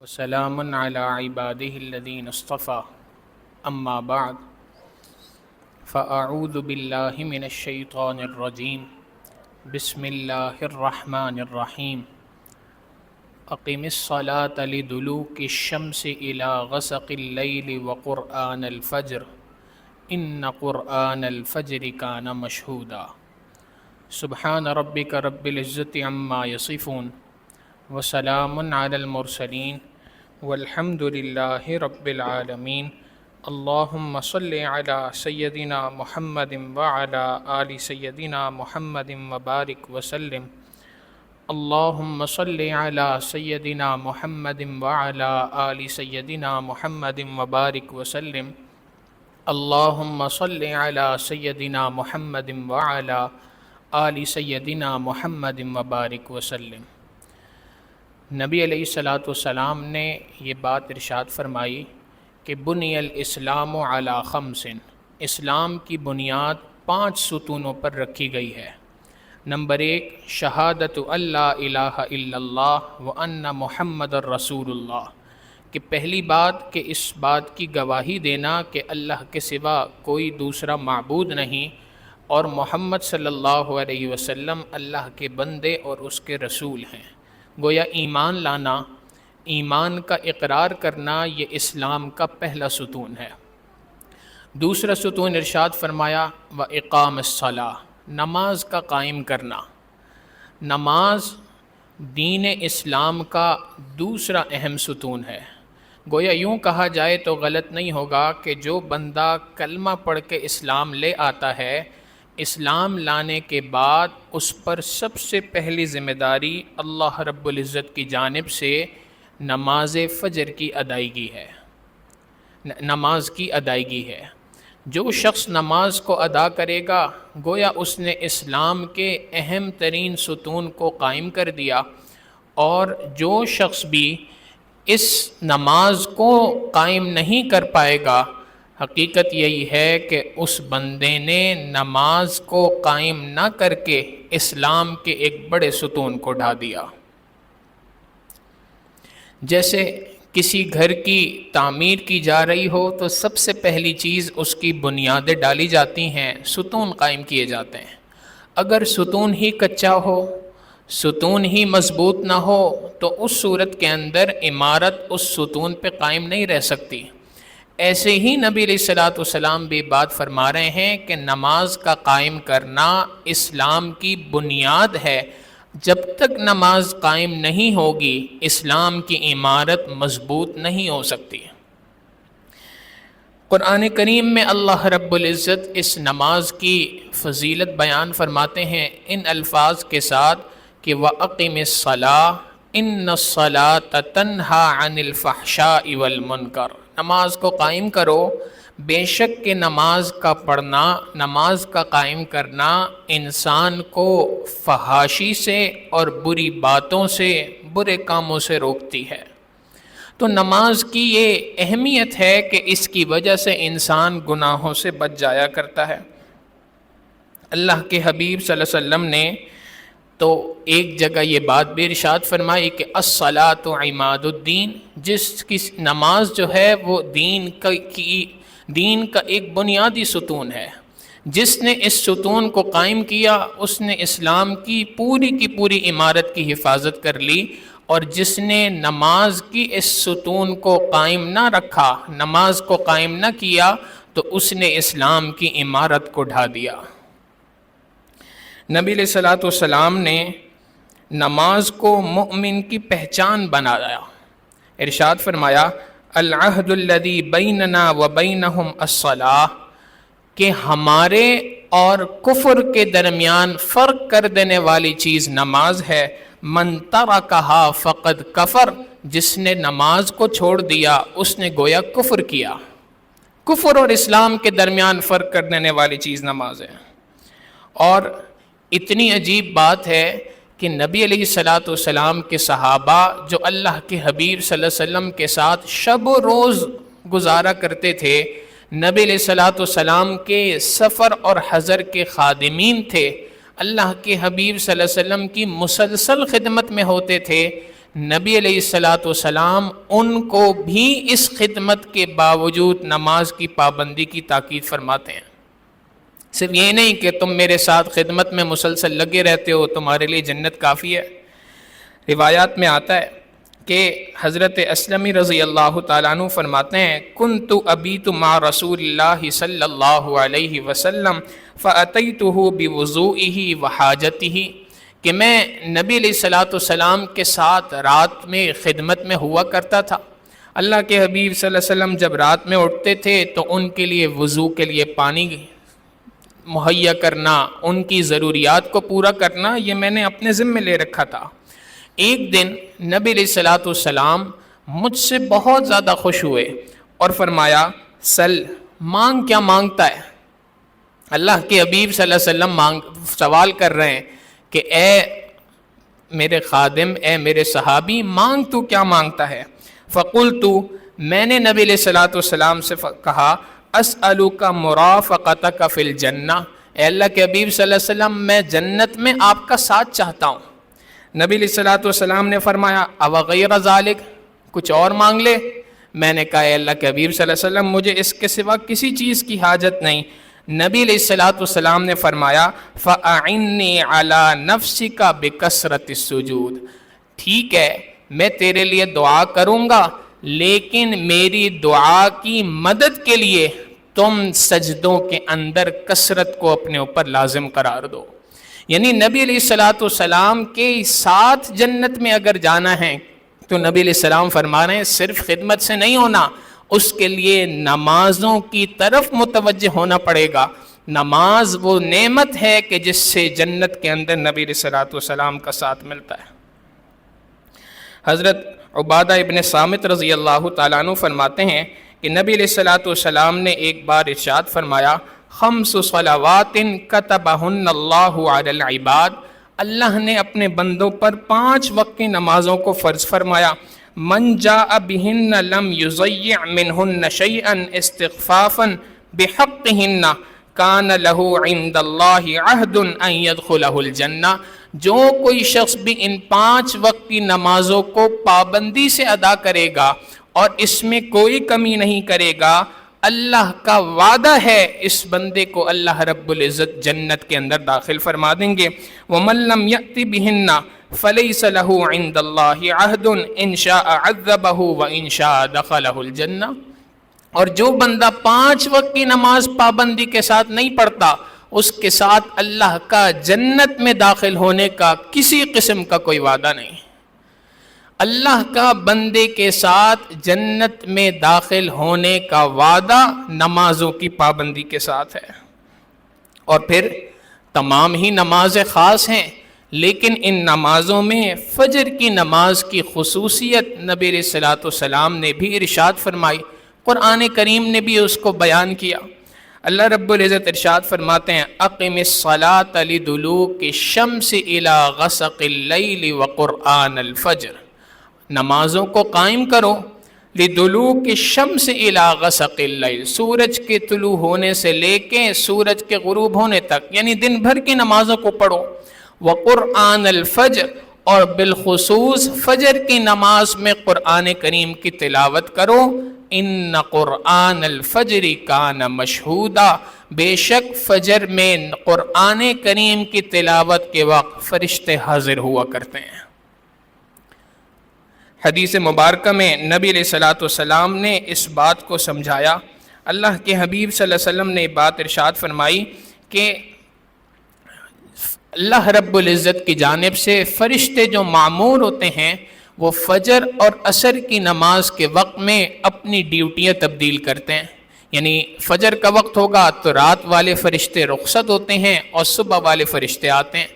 وسلام على عباده الذين اصطفى أما بعد فأعوذ بالله من الشيطان الرجيم بسم الله الرحمن الرحيم أقم الصلاة لدلوك الشمس إلى غسق الليل وقرآن الفجر إن قرآن الفجر كان مشهودا سبحان ربك رب العزة عما يصفون وسلام على المرسلين والحمد لله رب العالمين اللهم صل على سيدنا محمد وعلى آل سيدنا محمد وبارك وسلم اللهم صل على سيدنا محمد وعلى آل سيدنا محمد وبارك وسلم اللهم صل على سيدنا محمد وعلى آل سيدنا محمد وبارك وسلم۔ نبی علیہ الصلاۃ والسلام نے یہ بات ارشاد فرمائی کہ بنی الاسلام علی خمس، اسلام کی بنیاد 5 ستونوں پر رکھی گئی ہے۔ نمبر 1، شہادت اللہ الہ الا اللہ وان محمد الرسول اللہ، کہ پہلی بات کہ اس بات کی گواہی دینا کہ اللہ کے سوا کوئی دوسرا معبود نہیں اور محمد صلی اللہ علیہ وسلم اللہ کے بندے اور اس کے رسول ہیں۔ گویا ایمان لانا، ایمان کا اقرار کرنا، یہ اسلام کا پہلا ستون ہے۔ دوسرا ستون ارشاد فرمایا وَإِقَامَ الصَّلَاةِ، نماز کا قائم کرنا۔ نماز دین اسلام کا دوسرا اہم ستون ہے۔ گویا یوں کہا جائے تو غلط نہیں ہوگا کہ جو بندہ کلمہ پڑھ کے اسلام لے آتا ہے، اسلام لانے کے بعد اس پر سب سے پہلی ذمہ داری اللہ رب العزت کی جانب سے نماز فجر کی ادائیگی ہے، نماز کی ادائیگی ہے۔ جو شخص نماز کو ادا کرے گا گویا اس نے اسلام کے اہم ترین ستون کو قائم کر دیا، اور جو شخص بھی اس نماز کو قائم نہیں کر پائے گا، حقیقت یہی ہے کہ اس بندے نے نماز کو قائم نہ کر کے اسلام کے ایک بڑے ستون کو ڈھا دیا۔ جیسے کسی گھر کی تعمیر کی جا رہی ہو تو سب سے پہلی چیز اس کی بنیادیں ڈالی جاتی ہیں، ستون قائم کیے جاتے ہیں۔ اگر ستون ہی کچا ہو، ستون ہی مضبوط نہ ہو تو اس صورت کے اندر عمارت اس ستون پہ قائم نہیں رہ سکتی۔ ایسے ہی نبی علیہ الصلاۃ والسلام بھی بات فرما رہے ہیں کہ نماز کا قائم کرنا اسلام کی بنیاد ہے۔ جب تک نماز قائم نہیں ہوگی اسلام کی عمارت مضبوط نہیں ہو سکتی۔ قرآن کریم میں اللہ رب العزت اس نماز کی فضیلت بیان فرماتے ہیں ان الفاظ کے ساتھ کہ وَأَقِمِ الصَّلَاةَ إِنَّ الصَّلَاةَ تَنْهَى عَنِ الْفَحْشَاءِ وَالْمُنْكَرِ، نماز کو قائم کرو، بے شک کہ نماز کا پڑھنا، نماز کا قائم کرنا انسان کو فحاشی سے اور بری باتوں سے، برے کاموں سے روکتی ہے۔ تو نماز کی یہ اہمیت ہے کہ اس کی وجہ سے انسان گناہوں سے بچ جایا کرتا ہے۔ اللہ کے حبیب صلی اللہ علیہ وسلم نے تو ایک جگہ یہ بات بھی ارشاد فرمائی کہ الصلاۃ عماد الدین، جس کی نماز جو ہے وہ دین کا ایک بنیادی ستون ہے۔ جس نے اس ستون کو قائم کیا اس نے اسلام کی پوری عمارت کی حفاظت کر لی، اور جس نے نماز کی اس ستون کو قائم نہ رکھا، نماز کو قائم نہ کیا، تو اس نے اسلام کی عمارت کو ڈھا دیا۔ نبی علیہ الصلاۃ والسلام نے نماز کو مومن کی پہچان بنایا۔ ارشاد فرمایا العہد الذی بیننا وبینہم الصلاۃ، کہ ہمارے اور کفر کے درمیان فرق کر دینے والی چیز نماز ہے۔ من ترکہا فقد کفر، جس نے نماز کو چھوڑ دیا اس نے گویا کفر کیا۔ کفر اور اسلام کے درمیان فرق کر دینے والی چیز نماز ہے۔ اور اتنی عجیب بات ہے کہ نبی علیہ الصلاۃ والسلام کے صحابہ جو اللہ کے حبیب صلی اللہ علیہ وسلم کے ساتھ شب و روز گزارا کرتے تھے، نبی علیہ الصلاۃ والسلام کے سفر اور حضر کے خادمین تھے، اللہ کے حبیب صلی اللہ علیہ وسلم کی مسلسل خدمت میں ہوتے تھے۔ نبی علیہ الصلاۃ والسلام ان کو بھی اس خدمت کے باوجود نماز کی پابندی کی تاکید فرماتے ہیں۔ صرف یہ نہیں کہ تم میرے ساتھ خدمت میں مسلسل لگے رہتے ہو، تمہارے لیے جنت کافی ہے۔ روایات میں آتا ہے کہ حضرت اسلمی رضی اللہ تعالیٰ عنہ فرماتے ہیں کنت ابیت مع رسول اللہ صلی اللہ علیہ وسلم فاتیتہ بوضوئہ وحاجتہ، کہ میں نبی علیہ الصلاۃ والسلام کے ساتھ رات میں خدمت میں ہوا کرتا تھا۔ اللہ کے حبیب صلی اللہ علیہ وسلم جب رات میں اٹھتے تھے تو ان کے لیے وضو کے لیے پانی مہیا کرنا، ان کی ضروریات کو پورا کرنا، یہ میں نے اپنے ذمہ لے رکھا تھا۔ ایک دن نبی علیہ الصلاۃ والسلام مجھ سے بہت زیادہ خوش ہوئے اور فرمایا سل، مانگ، کیا مانگتا ہے؟ اللہ کے حبیب صلی اللہ علیہ وسلم سوال کر رہے ہیں کہ اے میرے خادم، اے میرے صحابی، مانگ تو کیا مانگتا ہے؟ فقلت، میں نے نبی علیہ الصلاۃ والسلام سے کہا اسألک مرافقتک فی الجنہ، اے اللہ کے حبیب صلی اللہ علیہ وسلم میں جنت میں آپ کا ساتھ چاہتا ہوں۔ نبی علیہ الصلاۃ والسلام نے فرمایا او غیر ذالک، کچھ اور مانگ لے؟ میں نے کہا اے اللہ کے حبیب صلی اللہ علیہ وسلم مجھے اس کے سوا کسی چیز کی حاجت نہیں۔ نبی علیہ الصلاۃ والسلام نے فرمایا فَأَعِنِّي عَلَى نَفْسِكَ بِكَثْرَةِ السُّجُودِ، ٹھیک ہے میں تیرے لیے دعا کروں گا، لیکن میری دعا کی مدد کے لیے تم سجدوں کے اندر کثرت کو اپنے اوپر لازم قرار دو۔ یعنی نبی علیہ الصلاۃ والسلام کے ساتھ جنت میں اگر جانا ہے تو نبی علیہ السلام فرما رہے ہیں صرف خدمت سے نہیں ہونا، اس کے لیے نمازوں کی طرف متوجہ ہونا پڑے گا۔ نماز وہ نعمت ہے کہ جس سے جنت کے اندر نبی علیہ الصلاۃ والسلام کا ساتھ ملتا ہے۔ حضرت عبادہ ابن صامت رضی اللہ تعالیٰ عنہ فرماتے ہیں کہ نبی علیہ الصلاۃ والسلام نے ایک بار ارشاد فرمایا خمس صلوات کتبہن اللہ علی العباد، اللہ نے اپنے بندوں پر 5 وقت کی نمازوں کو فرض فرمایا۔ من جاء بہن لم یضیع منہن شیئا استخفافا بحقہن کان لہ عند اللہ عہد ان یدخلہ الجنہ، جو کوئی شخص بھی ان 5 وقت کی نمازوں کو پابندی سے ادا کرے گا اور اس میں کوئی کمی نہیں کرے گا، اللہ کا وعدہ ہے اس بندے کو اللہ رب العزت جنت کے اندر داخل فرما دیں گے۔ وَمَن لَّمْ يَأْتِ بِهِنَّ فَلَيْسَ لَهُ عِندَ اللَّهِ عَهْدٌ إِن شَاءَ عَذَّبَهُ وَإِن شَاءَ دَخَلَهُ الْجَنَّةَ، اور جو بندہ 5 وقت کی نماز پابندی کے ساتھ نہیں پڑھتا اس کے ساتھ اللہ کا جنت میں داخل ہونے کا کسی قسم کا کوئی وعدہ نہیں۔ اللہ کا بندے کے ساتھ جنت میں داخل ہونے کا وعدہ نمازوں کی پابندی کے ساتھ ہے۔ اور پھر تمام ہی نمازیں خاص ہیں، لیکن ان نمازوں میں فجر کی نماز کی خصوصیت نبی علیہ الصلاۃ والسلام نے بھی ارشاد فرمائی، قرآن کریم نے بھی اس کو بیان کیا۔ اللہ رب العزت ارشاد فرماتے ہیں اقم الصلاۃ لدلوک الشمس الی غسق اللیل وقرآن الفجر، نمازوں کو قائم کرو لدلوک الشمس الی غسق اللیل، سورج کے طلوع ہونے سے لے کے سورج کے غروب ہونے تک، یعنی دن بھر کی نمازوں کو پڑھو۔ وقرآن الفجر، اور بالخصوص فجر کی نماز میں قرآن کریم کی تلاوت کرو۔ ان قرآن الفجر کان مشہودا، بے شک فجر میں قرآن کریم کی تلاوت کے وقت فرشتے حاضر ہوا کرتے ہیں۔ حدیث مبارکہ میں نبی علیہ الصلاۃ والسلام نے اس بات کو سمجھایا۔ اللہ کے حبیب صلی اللہ علیہ وسلم نے بات ارشاد فرمائی کہ اللہ رب العزت کی جانب سے فرشتے جو معمور ہوتے ہیں وہ فجر اور عصر کی نماز کے وقت میں اپنی ڈیوٹیاں تبدیل کرتے ہیں، یعنی فجر کا وقت ہوگا تو رات والے فرشتے رخصت ہوتے ہیں اور صبح والے فرشتے آتے ہیں،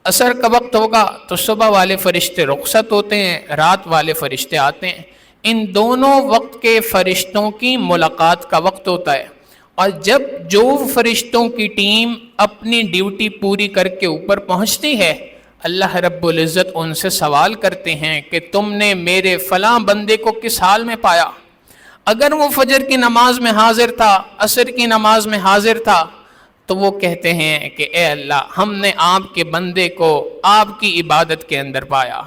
عصر کا وقت ہوگا تو صبح والے فرشتے رخصت ہوتے ہیں، رات والے فرشتے آتے ہیں۔ ان دونوں وقت کے فرشتوں کی ملاقات کا وقت ہوتا ہے، اور جب جو فرشتوں کی ٹیم اپنی ڈیوٹی پوری کر کے اوپر پہنچتی ہے، اللہ رب العزت ان سے سوال کرتے ہیں کہ تم نے میرے فلاں بندے کو کس حال میں پایا؟ اگر وہ فجر کی نماز میں حاضر تھا، عصر کی نماز میں حاضر تھا، تو وہ کہتے ہیں کہ اے اللہ، ہم نے آپ کے بندے کو آپ کی عبادت کے اندر پایا،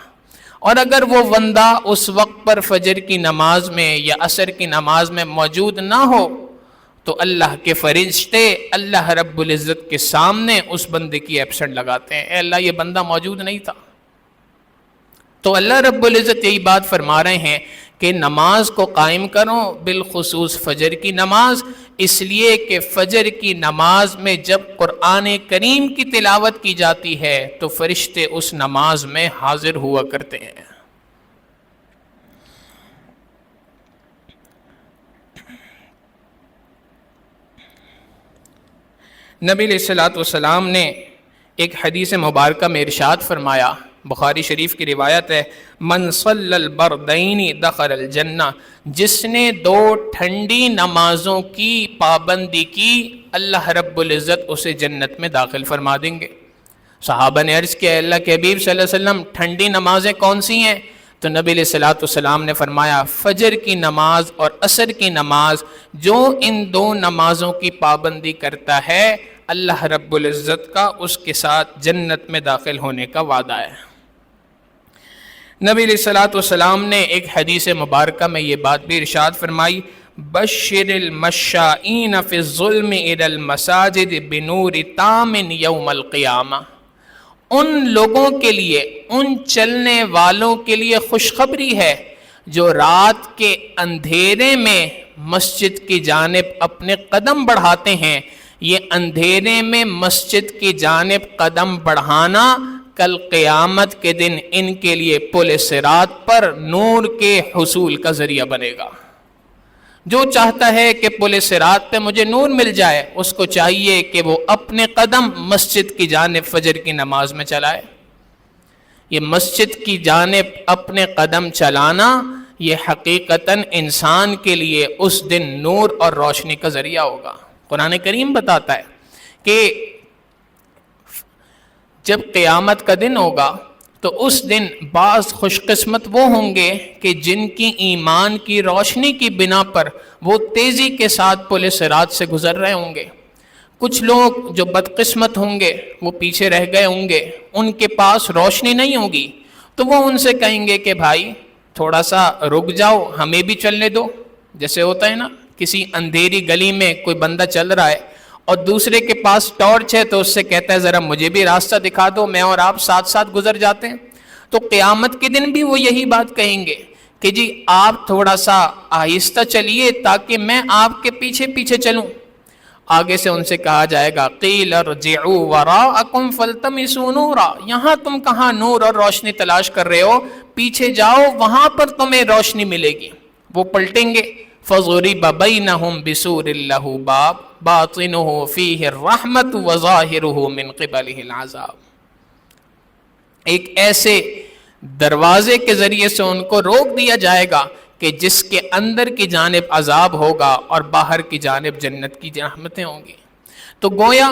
اور اگر وہ بندہ اس وقت پر فجر کی نماز میں یا عصر کی نماز میں موجود نہ ہو تو اللہ کے فرشتے اللہ رب العزت کے سامنے اس بندے کی ایبسنٹ لگاتے ہیں، اے اللہ یہ بندہ موجود نہیں تھا۔ تو اللہ رب العزت یہی بات فرما رہے ہیں کہ نماز کو قائم کرو، بالخصوص فجر کی نماز، اس لیے کہ فجر کی نماز میں جب قرآن کریم کی تلاوت کی جاتی ہے تو فرشتے اس نماز میں حاضر ہوا کرتے ہیں۔ نبی علیہ الصلوۃ والسلام نے ایک حدیث مبارکہ میں ارشاد فرمایا، بخاری شریف کی روایت ہے، من صلی البردین دخل الجنہ، جس نے 2 ٹھنڈی نمازوں کی پابندی کی اللہ رب العزت اسے جنت میں داخل فرما دیں گے۔ صحابہ نے عرض کیا، اللہ کے حبیب صلی اللہ علیہ وسلم ٹھنڈی نمازیں کون سی ہیں؟ تو نبی علیہ الصلوۃ والسلام نے فرمایا، فجر کی نماز اور عصر کی نماز، جو ان 2 نمازوں کی پابندی کرتا ہے اللہ رب العزت کا اس کے ساتھ جنت میں داخل ہونے کا وعدہ ہے۔ نبی علیہ الصلوۃ والسلام نے ایک حدیث مبارکہ میں یہ بات بھی ارشاد فرمائی، بشر المشائین فی الظلم الی المساجد بنور تام یوم القیامہ، ان لوگوں کے لیے، ان چلنے والوں کے لیے خوشخبری ہے جو رات کے اندھیرے میں مسجد کی جانب اپنے قدم بڑھاتے ہیں۔ یہ اندھیرے میں مسجد کی جانب قدم بڑھانا کل قیامت کے دن ان کے لیے پل صراط پر نور کے حصول کا ذریعہ بنے گا۔ جو چاہتا ہے کہ پل صراط پہ مجھے نور مل جائے، اس کو چاہیے کہ وہ اپنے قدم مسجد کی جانب فجر کی نماز میں چلائے۔ یہ مسجد کی جانب اپنے قدم چلانا، یہ حقیقتاً انسان کے لیے اس دن نور اور روشنی کا ذریعہ ہوگا۔ قرآن کریم بتاتا ہے کہ جب قیامت کا دن ہوگا تو اس دن بعض خوش قسمت وہ ہوں گے کہ جن کی ایمان کی روشنی کی بنا پر وہ تیزی کے ساتھ پل صراط سے گزر رہے ہوں گے۔ کچھ لوگ جو بدقسمت ہوں گے وہ پیچھے رہ گئے ہوں گے، ان کے پاس روشنی نہیں ہوگی، تو وہ ان سے کہیں گے کہ بھائی تھوڑا سا رک جاؤ، ہمیں بھی چلنے دو۔ جیسے ہوتا ہے نا، کسی اندھیری گلی میں کوئی بندہ چل رہا ہے اور دوسرے کے پاس ٹارچ ہے تو اس سے کہتا ہے ذرا مجھے بھی راستہ دکھا دو، میں اور آپ ساتھ ساتھ گزر جاتے ہیں۔ تو قیامت کے دن بھی وہ یہی بات کہیں گے کہ جی آپ تھوڑا سا آہستہ چلیے تاکہ میں آپ کے پیچھے پیچھے چلوں۔ آگے سے ان سے کہا جائے گا قیل ارجعوا وراءکم فالتمسوا نورا، یہاں تم کہاں نور اور روشنی تلاش کر رہے ہو، پیچھے جاؤ وہاں پر تمہیں روشنی ملے گی۔ وہ پلٹیں گے، فضرب بینہم بسور لہ باب باطنہ فیہ الرحمۃ وظاہرہ من قبلہ العذاب، ایک ایسے دروازے کے ذریعے سے ان کو روک دیا جائے گا کہ جس کے اندر کی جانب عذاب ہوگا اور باہر کی جانب جنت کی رحمتیں ہوں گی۔ تو گویا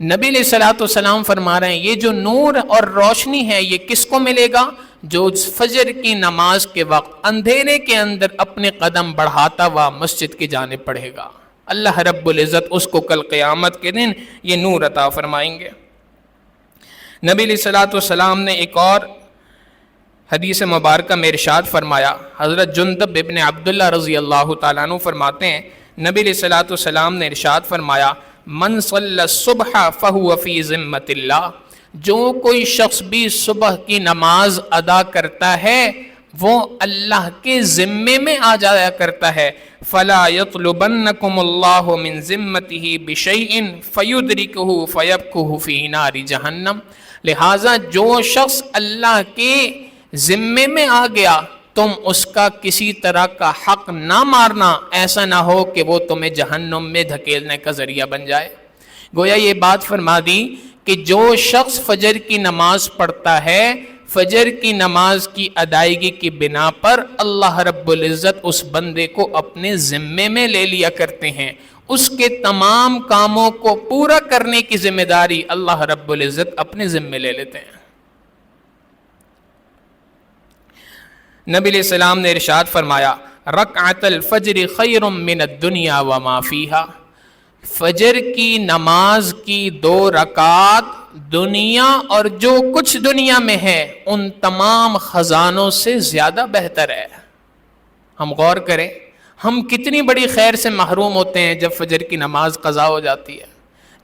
نبی علیہ الصلوۃ والسلام فرما رہے ہیں یہ جو نور اور روشنی ہے یہ کس کو ملے گا؟ جو فجر کی نماز کے وقت اندھیرے کے اندر اپنے قدم بڑھاتا ہوا مسجد کی جانب پڑھے گا، اللہ رب العزت اس کو کل قیامت کے دن یہ نور عطا فرمائیں گے۔ نبی علیہ الصلوۃ والسلام نے ایک اور حدیث مبارکہ میں ارشاد فرمایا، حضرت جندب ابن عبداللہ رضی اللہ تعالیٰ عنہ فرماتے ہیں نبی علیہ الصلوۃ والسلام نے ارشاد فرمایا، من صلی الصبح فہو فی ذمۃ اللہ، جو کوئی شخص بھی صبح کی نماز ادا کرتا ہے وہ اللہ کے ذمے میں آ جایا کرتا ہے، فلا یطلبنکم اللہ من ذمتہ بشیء فیدرکہ فیبکہ فی نار جہنم، لہٰذا جو شخص اللہ کے ذمے میں آ گیا تم اس کا کسی طرح کا حق نہ مارنا، ایسا نہ ہو کہ وہ تمہیں جہنم میں دھکیلنے کا ذریعہ بن جائے۔ گویا یہ بات فرما دی کہ جو شخص فجر کی نماز پڑھتا ہے، فجر کی نماز کی ادائیگی کی بنا پر اللہ رب العزت اس بندے کو اپنے ذمے میں لے لیا کرتے ہیں، اس کے تمام کاموں کو پورا کرنے کی ذمہ داری اللہ رب العزت اپنے ذمے لے لیتے ہیں۔ نبی علیہ السلام نے ارشاد فرمایا، رکعت الفجر خیر من الدنیا وما فیہا، فجر کی نماز کی 2 رکعات دنیا اور جو کچھ دنیا میں ہے ان تمام خزانوں سے زیادہ بہتر ہے۔ ہم غور کریں، ہم کتنی بڑی خیر سے محروم ہوتے ہیں جب فجر کی نماز قضا ہو جاتی ہے۔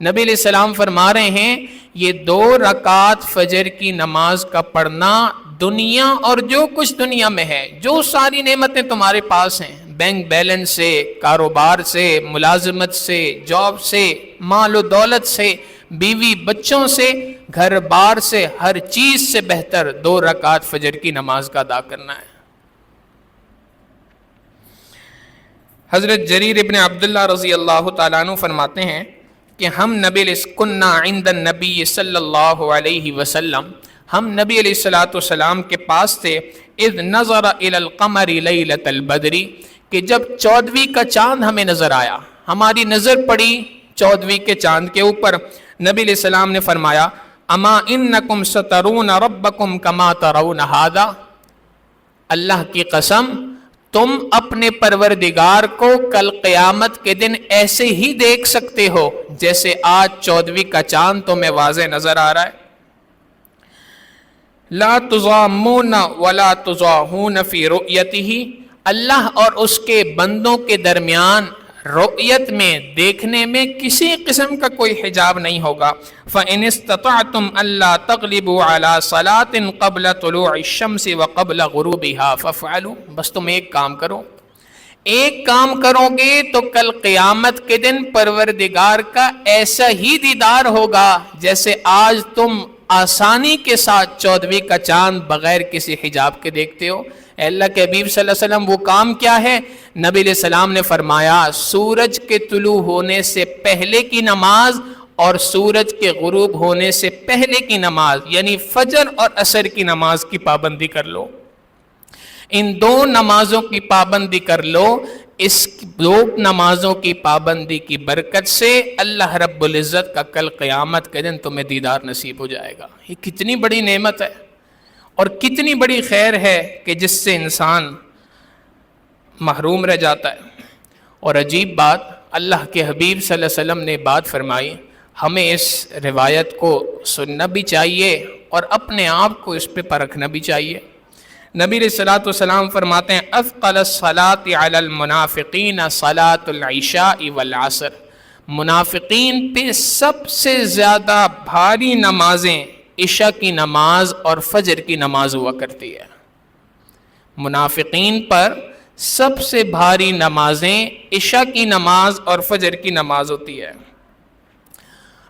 نبی علیہ السلام فرما رہے ہیں یہ 2 رکعات فجر کی نماز کا پڑھنا دنیا اور جو کچھ دنیا میں ہے، جو ساری نعمتیں تمہارے پاس ہیں، بینک بیلنس سے، کاروبار سے، ملازمت سے، جاب سے، مال و دولت سے، بیوی بچوں سے، گھر بار سے، ہر چیز سے بہتر 2 رکعات فجر کی نماز کا ادا کرنا ہے۔ حضرت جریر ابن عبداللہ رضی اللہ تعالیٰ عنہ فرماتے ہیں کہ ہم کننا عند النبی صلی اللہ علیہ وسلم، ہم نبی علیہ السلام کے پاس تھے، اذ نظر الی القمر لیلۃ البدر، کہ جب 14ویں کا چاند ہمیں نظر آیا، ہماری نظر پڑی 14ویں کے چاند کے اوپر، نبی علیہ السلام نے فرمایا اما انکم سترون ربکم کما ترون ھذا، اللہ کی قسم تم اپنے پروردگار کو کل قیامت کے دن ایسے ہی دیکھ سکتے ہو جیسے آج 14ویں کا چاند تمہیں واضح نظر آ رہا ہے۔ لا تضامون ولا تضاہون فی رؤیتہ، اللہ اور اس کے بندوں کے درمیان رؤیت میں، دیکھنے میں کسی قسم کا کوئی حجاب نہیں ہوگا۔ فَإِنِ اسْتَطَعْتُمْ أَلَّا تَغْلِبُوا عَلَى صَلَاةٍ قَبْلَ طُلُوعِ الشَّمْسِ وَقَبْلَ غُرُوبِهَا فَافْعَلُوا، بس تم ایک کام کرو، ایک کام کرو گے تو کل قیامت کے دن پروردگار کا ایسا ہی دیدار ہوگا جیسے آج تم آسانی کے ساتھ 14ویں کا چاند بغیر کسی حجاب کے دیکھتے ہو۔ اے اللہ کے حبیب صلی اللہ علیہ وسلم وہ کام کیا ہے؟ نبی علیہ السلام نے فرمایا سورج کے طلوع ہونے سے پہلے کی نماز اور سورج کے غروب ہونے سے پہلے کی نماز، یعنی فجر اور عصر کی نماز کی پابندی کر لو۔ ان 2 نمازوں کی پابندی کر لو، اس 2 نمازوں کی پابندی کی برکت سے اللہ رب العزت کا کل قیامت کے دن تمہیں دیدار نصیب ہو جائے گا۔ یہ کتنی بڑی نعمت ہے اور کتنی بڑی خیر ہے کہ جس سے انسان محروم رہ جاتا ہے۔ اور عجیب بات، اللہ کے حبیب صلی اللہ علیہ وسلم نے بات فرمائی، ہمیں اس روایت کو سننا بھی چاہیے اور اپنے آپ کو اس پہ پرکھنا بھی چاہیے۔ نبی علیہ الصلوۃ والسلام فرماتے ہیں اثقل الصلاۃ علی المنافقین صلاۃ العشاء والعصر، منافقین پہ سب سے زیادہ بھاری نمازیں عشاء کی نماز اور فجر کی نماز ہوا کرتی ہے۔ منافقین پر سب سے بھاری نمازیں عشاء کی نماز اور فجر کی نماز ہوتی ہے۔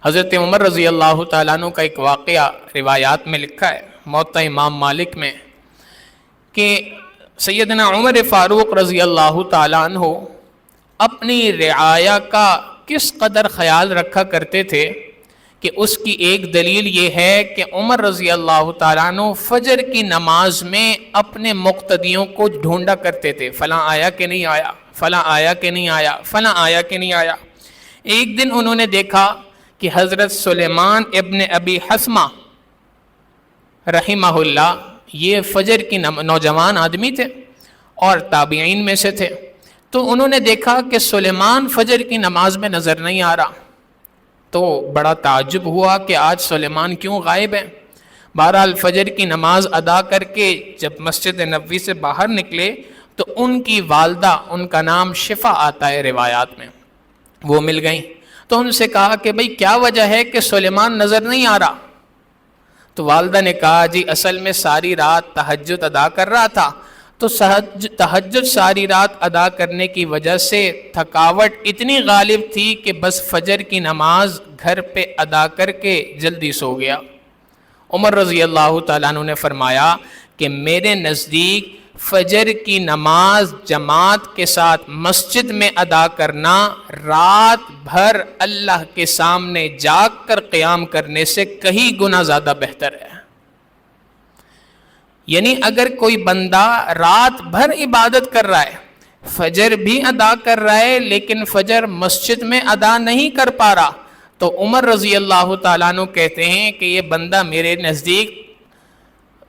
حضرت عمر رضی اللہ تعالیٰ عنہ کا ایک واقعہ روایات میں لکھا ہے موطأ امام مالک میں کہ سیدنا عمر فاروق رضی اللہ تعالیٰ عنہ اپنی رعایا کا کس قدر خیال رکھا کرتے تھے کہ اس کی ایک دلیل یہ ہے کہ عمر رضی اللہ تعالیٰ عنہ فجر کی نماز میں اپنے مقتدیوں کو ڈھونڈا کرتے تھے، فلاں آیا کہ نہیں آیا، فلاں آیا کہ نہیں آیا، فلاں آیا کہ نہیں آیا۔ ایک دن انہوں نے دیکھا کہ حضرت سلیمان ابن ابی حسمہ رحمہ اللہ، یہ فجر کی نوجوان آدمی تھے اور تابعین میں سے تھے، تو انہوں نے دیکھا کہ سلیمان فجر کی نماز میں نظر نہیں آ رہا، تو بڑا تعجب ہوا کہ آج سلیمان کیوں غائب ہے۔ بہرحال فجر کی نماز ادا کر کے جب مسجد نبوی سے باہر نکلے تو ان کی والدہ، ان کا نام شفا آتا ہے روایات میں، وہ مل گئیں، تو ان سے کہا کہ بھئی کیا وجہ ہے کہ سلیمان نظر نہیں آ رہا؟ تو والدہ نے کہا جی اصل میں ساری رات تہجد ادا کر رہا تھا، تو تہجد ساری رات ادا کرنے کی وجہ سے تھکاوٹ اتنی غالب تھی کہ بس فجر کی نماز گھر پہ ادا کر کے جلدی سو گیا۔ عمر رضی اللہ تعالیٰ عنہ نے فرمایا کہ میرے نزدیک فجر کی نماز جماعت کے ساتھ مسجد میں ادا کرنا رات بھر اللہ کے سامنے جاگ کر قیام کرنے سے کہیں گنا زیادہ بہتر ہے۔ یعنی اگر کوئی بندہ رات بھر عبادت کر رہا ہے، فجر بھی ادا کر رہا ہے لیکن فجر مسجد میں ادا نہیں کر پا رہا، تو عمر رضی اللہ تعالیٰ عنہ کہتے ہیں کہ یہ بندہ میرے نزدیک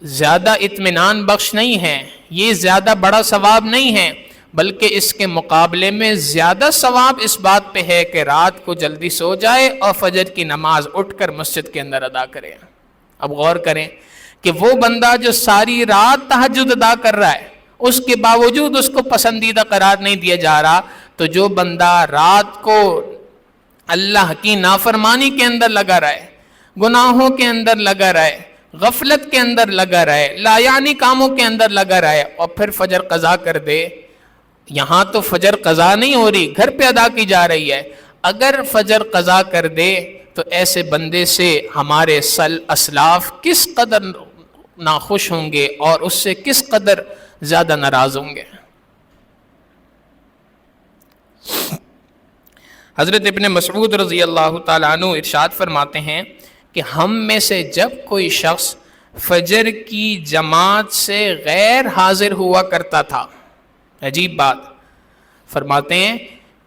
زیادہ اطمینان بخش نہیں ہے، یہ زیادہ بڑا ثواب نہیں ہے، بلکہ اس کے مقابلے میں زیادہ ثواب اس بات پہ ہے کہ رات کو جلدی سو جائے اور فجر کی نماز اٹھ کر مسجد کے اندر ادا کرے۔ اب غور کریں کہ وہ بندہ جو ساری رات تہجد ادا کر رہا ہے، اس کے باوجود اس کو پسندیدہ قرار نہیں دیا جا رہا، تو جو بندہ رات کو اللہ کی نافرمانی کے اندر لگا رہے، گناہوں کے اندر لگا رہے، غفلت کے اندر لگا رہے، لا یعنی کاموں کے اندر لگا رہے، اور پھر فجر قضا کر دے۔ یہاں تو فجر قضا نہیں ہو رہی، گھر پہ ادا کی جا رہی ہے۔ اگر فجر قضا کر دے تو ایسے بندے سے ہمارے اسلاف کس قدر ناخوش ہوں گے اور اس سے کس قدر زیادہ ناراض ہوں گے۔ حضرت ابن مسعود رضی اللہ تعالیٰ عنہ ارشاد فرماتے ہیں کہ ہم میں سے جب کوئی شخص فجر کی جماعت سے غیر حاضر ہوا کرتا تھا، عجیب بات فرماتے ہیں،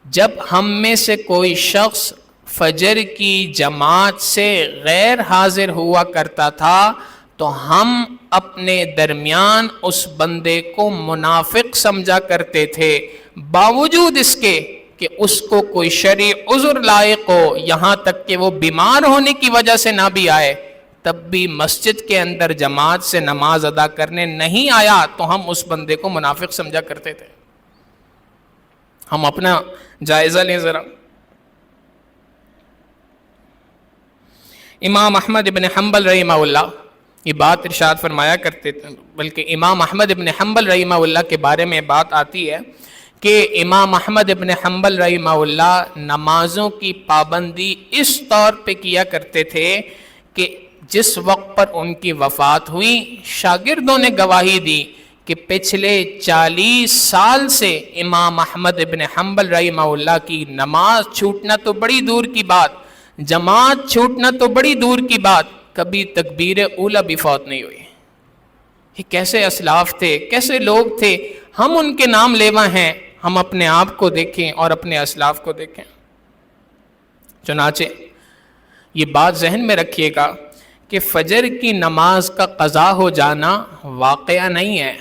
جب ہم میں سے کوئی شخص فجر کی جماعت سے غیر حاضر ہوا کرتا تھا تو ہم اپنے درمیان اس بندے کو منافق سمجھا کرتے تھے، باوجود اس کے کہ اس کو کوئی شرعی عذر لائق ہو، یہاں تک کہ وہ بیمار ہونے کی وجہ سے نہ بھی آئے، تب بھی مسجد کے اندر جماعت سے نماز ادا کرنے نہیں آیا تو ہم اس بندے کو منافق سمجھا کرتے تھے۔ ہم اپنا جائزہ لیں ذرا۔ امام احمد ابن حنبل رحمہ اللہ یہ بات ارشاد فرمایا کرتے تھے، بلکہ امام احمد ابن حنبل رحمہ اللہ کے بارے میں بات آتی ہے کہ امام احمد ابن حنبل رحمہ اللہ نمازوں کی پابندی اس طور پہ کیا کرتے تھے کہ جس وقت پر ان کی وفات ہوئی، شاگردوں نے گواہی دی کہ پچھلے 40 سال سے امام احمد ابن حنبل رحمہ اللہ کی نماز چھوٹنا تو بڑی دور کی بات، جماعت چھوٹنا تو بڑی دور کی بات، کبھی تکبیر اولیٰ بھی فوت نہیں ہوئی۔ یہ کیسے اسلاف تھے، کیسے لوگ تھے، ہم ان کے نام لیوا ہیں، ہم اپنے آپ کو دیکھیں اور اپنے اسلاف کو دیکھیں۔ چنانچہ یہ بات ذہن میں رکھیے گا کہ فجر کی نماز کا قضا ہو جانا واقعہ نہیں ہے،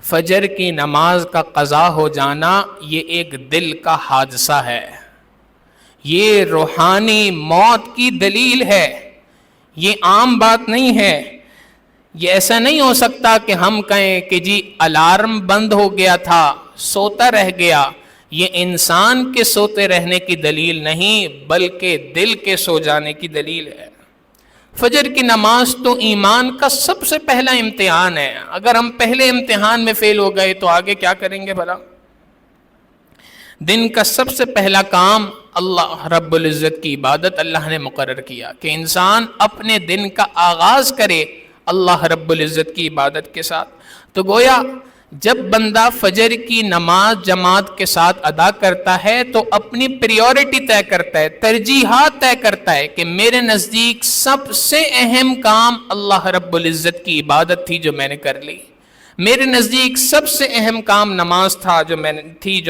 فجر کی نماز کا قضا ہو جانا یہ ایک دل کا حادثہ ہے، یہ روحانی موت کی دلیل ہے، یہ عام بات نہیں ہے۔ یہ ایسا نہیں ہو سکتا کہ ہم کہیں کہ جی الارم بند ہو گیا تھا، سوتا رہ گیا، یہ انسان کے سوتے رہنے کی دلیل نہیں بلکہ دل کے سو جانے کی دلیل ہے۔ فجر کی نماز تو ایمان کا سب سے پہلا امتحان ہے، اگر ہم پہلے امتحان میں فیل ہو گئے تو آگے کیا کریں گے بھلا؟ دن کا سب سے پہلا کام اللہ رب العزت کی عبادت اللہ نے مقرر کیا کہ انسان اپنے دن کا آغاز کرے اللہ رب العزت کی عبادت کے ساتھ۔ تو گویا جب بندہ فجر کی نماز جماعت کے ساتھ ادا کرتا ہے تو اپنی پریورٹی طے کرتا ہے، ترجیحات طے کرتا ہے کہ میرے نزدیک سب سے اہم کام اللہ رب العزت کی عبادت تھی جو میں نے کر لی، میرے نزدیک سب سے اہم کام نماز تھا جو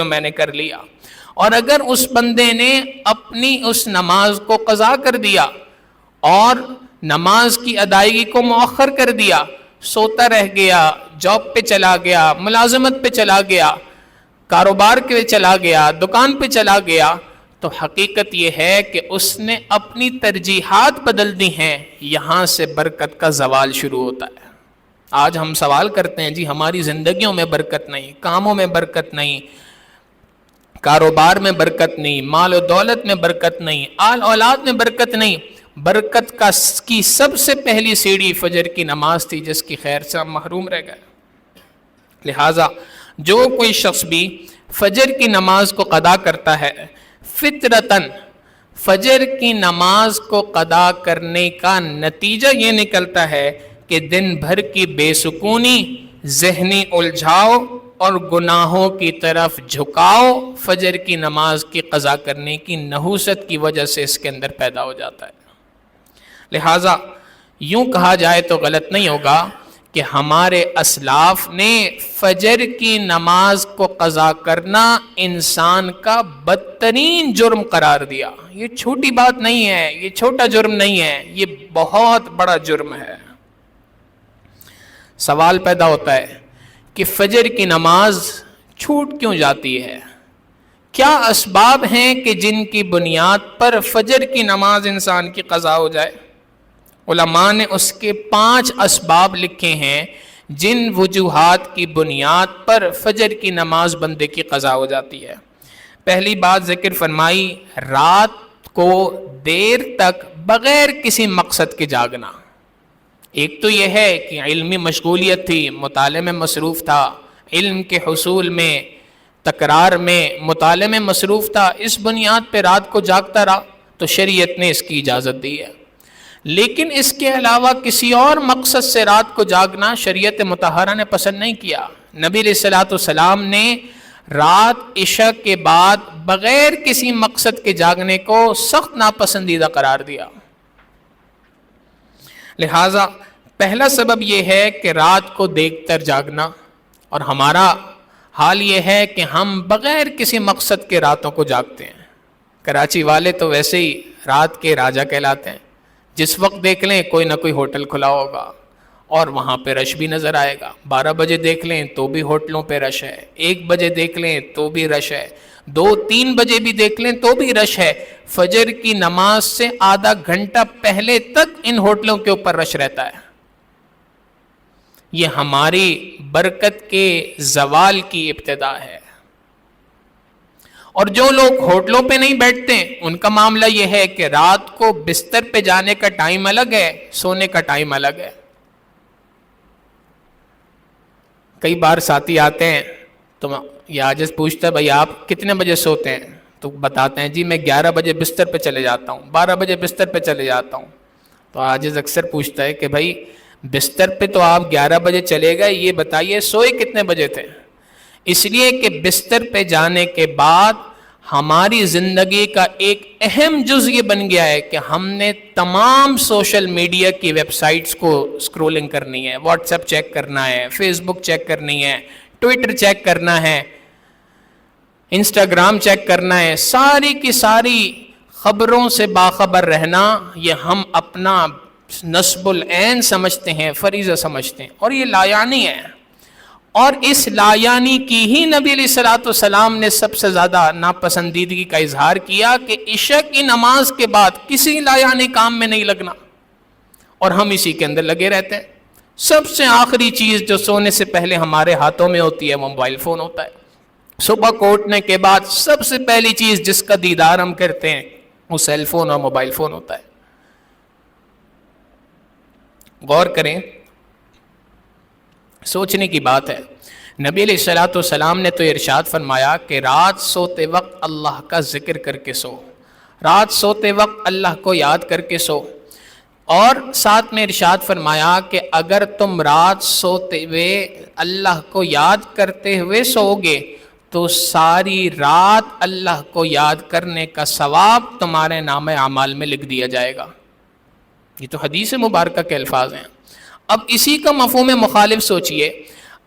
میں نے کر لیا۔ اور اگر اس بندے نے اپنی اس نماز کو قضا کر دیا اور نماز کی ادائیگی کو مؤخر کر دیا، سوتا رہ گیا، جاب پہ چلا گیا، ملازمت پہ چلا گیا، کاروبار پہ چلا گیا، دکان پہ چلا گیا، تو حقیقت یہ ہے کہ اس نے اپنی ترجیحات بدل دی ہیں، یہاں سے برکت کا زوال شروع ہوتا ہے۔ آج ہم سوال کرتے ہیں جی ہماری زندگیوں میں برکت نہیں، کاموں میں برکت نہیں، کاروبار میں برکت نہیں، مال و دولت میں برکت نہیں، آل اولاد میں برکت نہیں۔ برکت کی سب سے پہلی سیڑھی فجر کی نماز تھی جس کی خیر سے ہم محروم رہ گئے۔ لہٰذا جو کوئی شخص بھی فجر کی نماز کو قضا کرتا ہے، فطرتاً فجر کی نماز کو قضا کرنے کا نتیجہ یہ نکلتا ہے کہ دن بھر کی بے سکونی، ذہنی الجھاؤ اور گناہوں کی طرف جھکاؤ فجر کی نماز کی قضا کرنے کی نحوست کی وجہ سے اس کے اندر پیدا ہو جاتا ہے۔ لہٰذا یوں کہا جائے تو غلط نہیں ہوگا کہ ہمارے اسلاف نے فجر کی نماز کو قضا کرنا انسان کا بدترین جرم قرار دیا۔ یہ چھوٹی بات نہیں ہے، یہ چھوٹا جرم نہیں ہے، یہ بہت بڑا جرم ہے۔ سوال پیدا ہوتا ہے کہ فجر کی نماز چھوٹ کیوں جاتی ہے؟ کیا اسباب ہیں کہ جن کی بنیاد پر فجر کی نماز انسان کی قضا ہو جائے؟ علماء نے اس کے 5 اسباب لکھے ہیں جن وجوہات کی بنیاد پر فجر کی نماز بندے کی قضا ہو جاتی ہے۔ پہلی بات ذکر فرمائی، رات کو دیر تک بغیر کسی مقصد کے جاگنا۔ ایک تو یہ ہے کہ علمی مشغولیت تھی، مطالعے میں مصروف تھا، علم کے حصول میں، تکرار میں، مطالعے میں مصروف تھا، اس بنیاد پہ رات کو جاگتا رہا تو شریعت نے اس کی اجازت دی ہے۔ لیکن اس کے علاوہ کسی اور مقصد سے رات کو جاگنا شریعت مطہرہ نے پسند نہیں کیا۔ نبی علیہ الصلوۃ والسلام نے رات عشاء کے بعد بغیر کسی مقصد کے جاگنے کو سخت ناپسندیدہ قرار دیا۔ لہٰذا پہلا سبب یہ ہے کہ رات کو دیکھ کر جاگنا، اور ہمارا حال یہ ہے کہ ہم بغیر کسی مقصد کے راتوں کو جاگتے ہیں۔ کراچی والے تو ویسے ہی رات کے راجا کہلاتے ہیں، جس وقت دیکھ لیں کوئی نہ کوئی ہوٹل کھلا ہوگا اور وہاں پہ رش بھی نظر آئے گا۔ 12 بجے دیکھ لیں تو بھی ہوٹلوں پہ رش ہے، 1 بجے دیکھ لیں تو بھی رش ہے، 2-3 بجے بھی دیکھ لیں تو بھی رش ہے۔ فجر کی نماز سے آدھا گھنٹہ پہلے تک ان ہوٹلوں کے اوپر رش رہتا ہے۔ یہ ہماری برکت کے زوال کی ابتدا ہے۔ اور جو لوگ ہوٹلوں پہ نہیں بیٹھتے ان کا معاملہ یہ ہے کہ رات کو بستر پہ جانے کا ٹائم الگ ہے، سونے کا ٹائم الگ ہے۔ کئی بار ساتھی آتے ہیں تو یہ عاجز پوچھتا ہے بھائی آپ کتنے بجے سوتے ہیں؟ تو بتاتے ہیں جی میں 11 بجے بستر پہ چلے جاتا ہوں، 12 بجے بستر پہ چلے جاتا ہوں۔ تو عاجز اکثر پوچھتا ہے کہ بھائی بستر پہ تو آپ 11 بجے چلے گئے، یہ بتائیے سوئے کتنے بجے تھے؟ اس لیے کہ بستر پہ جانے کے بعد ہماری زندگی کا ایک اہم جز یہ بن گیا ہے کہ ہم نے تمام سوشل میڈیا کی ویب سائٹس کو اسکرولنگ کرنی ہے، واٹس ایپ چیک کرنا ہے، فیس بک چیک کرنی ہے، ٹویٹر چیک کرنا ہے، انسٹاگرام چیک کرنا ہے۔ ساری کی ساری خبروں سے باخبر رہنا یہ ہم اپنا نصب العین سمجھتے ہیں، فریضہ سمجھتے ہیں، اور یہ لایانی ہے۔ اور اس لایانی کی ہی نبی علیہ الصلوۃ والسلام نے سب سے زیادہ ناپسندیدگی کا اظہار کیا کہ عشاء کی نماز کے بعد کسی لایانی کام میں نہیں لگنا، اور ہم اسی کے اندر لگے رہتے ہیں۔ سب سے آخری چیز جو سونے سے پہلے ہمارے ہاتھوں میں ہوتی ہے وہ موبائل فون ہوتا ہے۔ صبح کو اٹھنے کے بعد سب سے پہلی چیز جس کا دیدار ہم کرتے ہیں وہ سیل فون اور موبائل فون ہوتا ہے۔ غور کریں، سوچنے کی بات ہے۔ نبی علیہ الصلوۃ والسلام نے تو ارشاد فرمایا کہ رات سوتے وقت اللہ کا ذکر کر کے سو، رات سوتے وقت اللہ کو یاد کر کے سو، اور ساتھ میں ارشاد فرمایا کہ اگر تم رات سوتے ہوئے اللہ کو یاد کرتے ہوئے سو گے تو ساری رات اللہ کو یاد کرنے کا ثواب تمہارے نامہ اعمال میں لکھ دیا جائے گا۔ یہ تو حدیث مبارکہ کے الفاظ ہیں۔ اب اسی کا مفہوم مخالف سوچئے،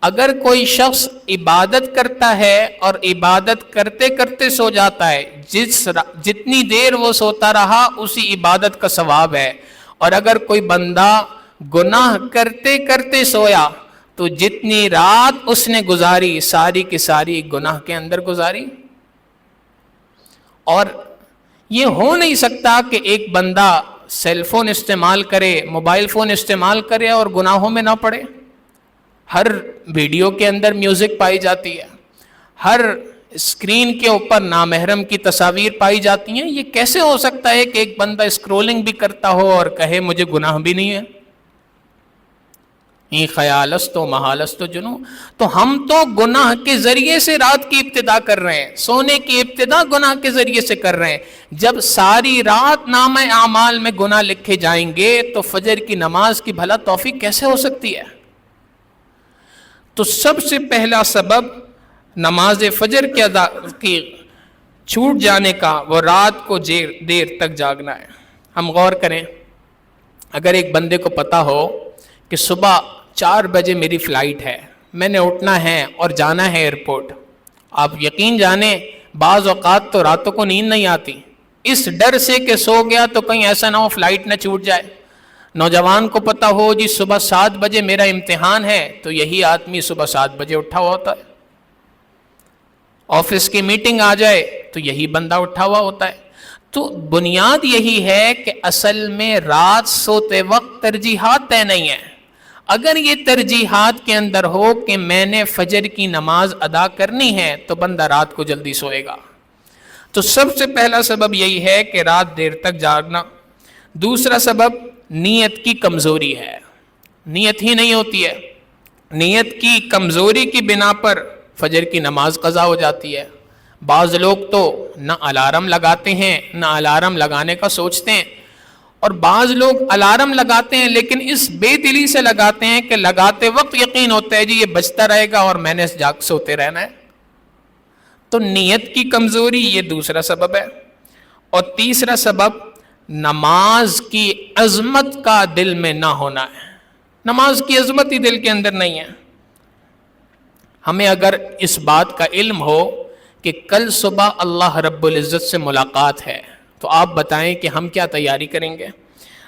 اگر کوئی شخص عبادت کرتا ہے اور عبادت کرتے کرتے سو جاتا ہے، جتنی دیر وہ سوتا رہا اسی عبادت کا ثواب ہے، اور اگر کوئی بندہ گناہ کرتے کرتے سویا تو جتنی رات اس نے گزاری ساری کی ساری گناہ کے اندر گزاری۔ اور یہ ہو نہیں سکتا کہ ایک بندہ سیل فون استعمال کرے، موبائل فون استعمال کرے اور گناہوں میں نہ پڑے۔ ہر ویڈیو کے اندر میوزک پائی جاتی ہے، ہر اسکرین کے اوپر نامحرم کی تصاویر پائی جاتی ہیں۔ یہ کیسے ہو سکتا ہے کہ ایک بندہ اسکرولنگ بھی کرتا ہو اور کہے مجھے گناہ بھی نہیں ہے؟ یہ خیالست و محالست و جنو۔ تو ہم تو گناہ کے ذریعے سے رات کی ابتدا کر رہے ہیں، سونے کی ابتدا گناہ کے ذریعے سے کر رہے ہیں۔ جب ساری رات نامہ اعمال میں گناہ لکھے جائیں گے تو فجر کی نماز کی بھلا توفیق کیسے ہو سکتی ہے؟ تو سب سے پہلا سبب نماز فجر کی چھوٹ جانے کا وہ رات کو دیر تک جاگنا ہے۔ ہم غور کریں، اگر ایک بندے کو پتا ہو کہ صبح 4 بجے میری فلائٹ ہے، میں نے اٹھنا ہے اور جانا ہے ایئرپورٹ، آپ یقین جانیں بعض اوقات تو راتوں کو نیند نہیں آتی، اس ڈر سے کہ سو گیا تو کہیں ایسا نہ ہو فلائٹ نہ چھوٹ جائے۔ نوجوان کو پتا ہو جی صبح 7 بجے میرا امتحان ہے، تو یہی آدمی صبح 7 بجے اٹھا ہوا ہوتا ہے۔ آفس کی میٹنگ آ جائے تو یہی بندہ اٹھا ہوا ہوتا ہے. تو بنیاد یہی ہے کہ اصل میں رات سوتے وقت ترجیحات طے نہیں ہیں. اگر یہ ترجیحات کے اندر ہو کہ میں نے فجر کی نماز ادا کرنی ہے تو بندہ رات کو جلدی سوئے گا. تو سب سے پہلا سبب یہی ہے کہ رات دیر تک جاگنا. دوسرا سبب نیت کی کمزوری ہے. نیت ہی نہیں ہوتی ہے. نیت کی کمزوری کی بنا پر فجر کی نماز قضا ہو جاتی ہے. بعض لوگ تو نہ الارم لگاتے ہیں نہ الارم لگانے کا سوچتے ہیں, اور بعض لوگ الارم لگاتے ہیں لیکن اس بے دلی سے لگاتے ہیں کہ لگاتے وقت یقین ہوتا ہے جی یہ بجتا رہے گا اور میں نے جاگ سوتے رہنا ہے. تو نیت کی کمزوری یہ دوسرا سبب ہے. اور تیسرا سبب نماز کی عظمت کا دل میں نہ ہونا ہے. نماز کی عظمت ہی دل کے اندر نہیں ہے. ہمیں اگر اس بات کا علم ہو کہ کل صبح اللہ رب العزت سے ملاقات ہے تو آپ بتائیں کہ ہم کیا تیاری کریں گے.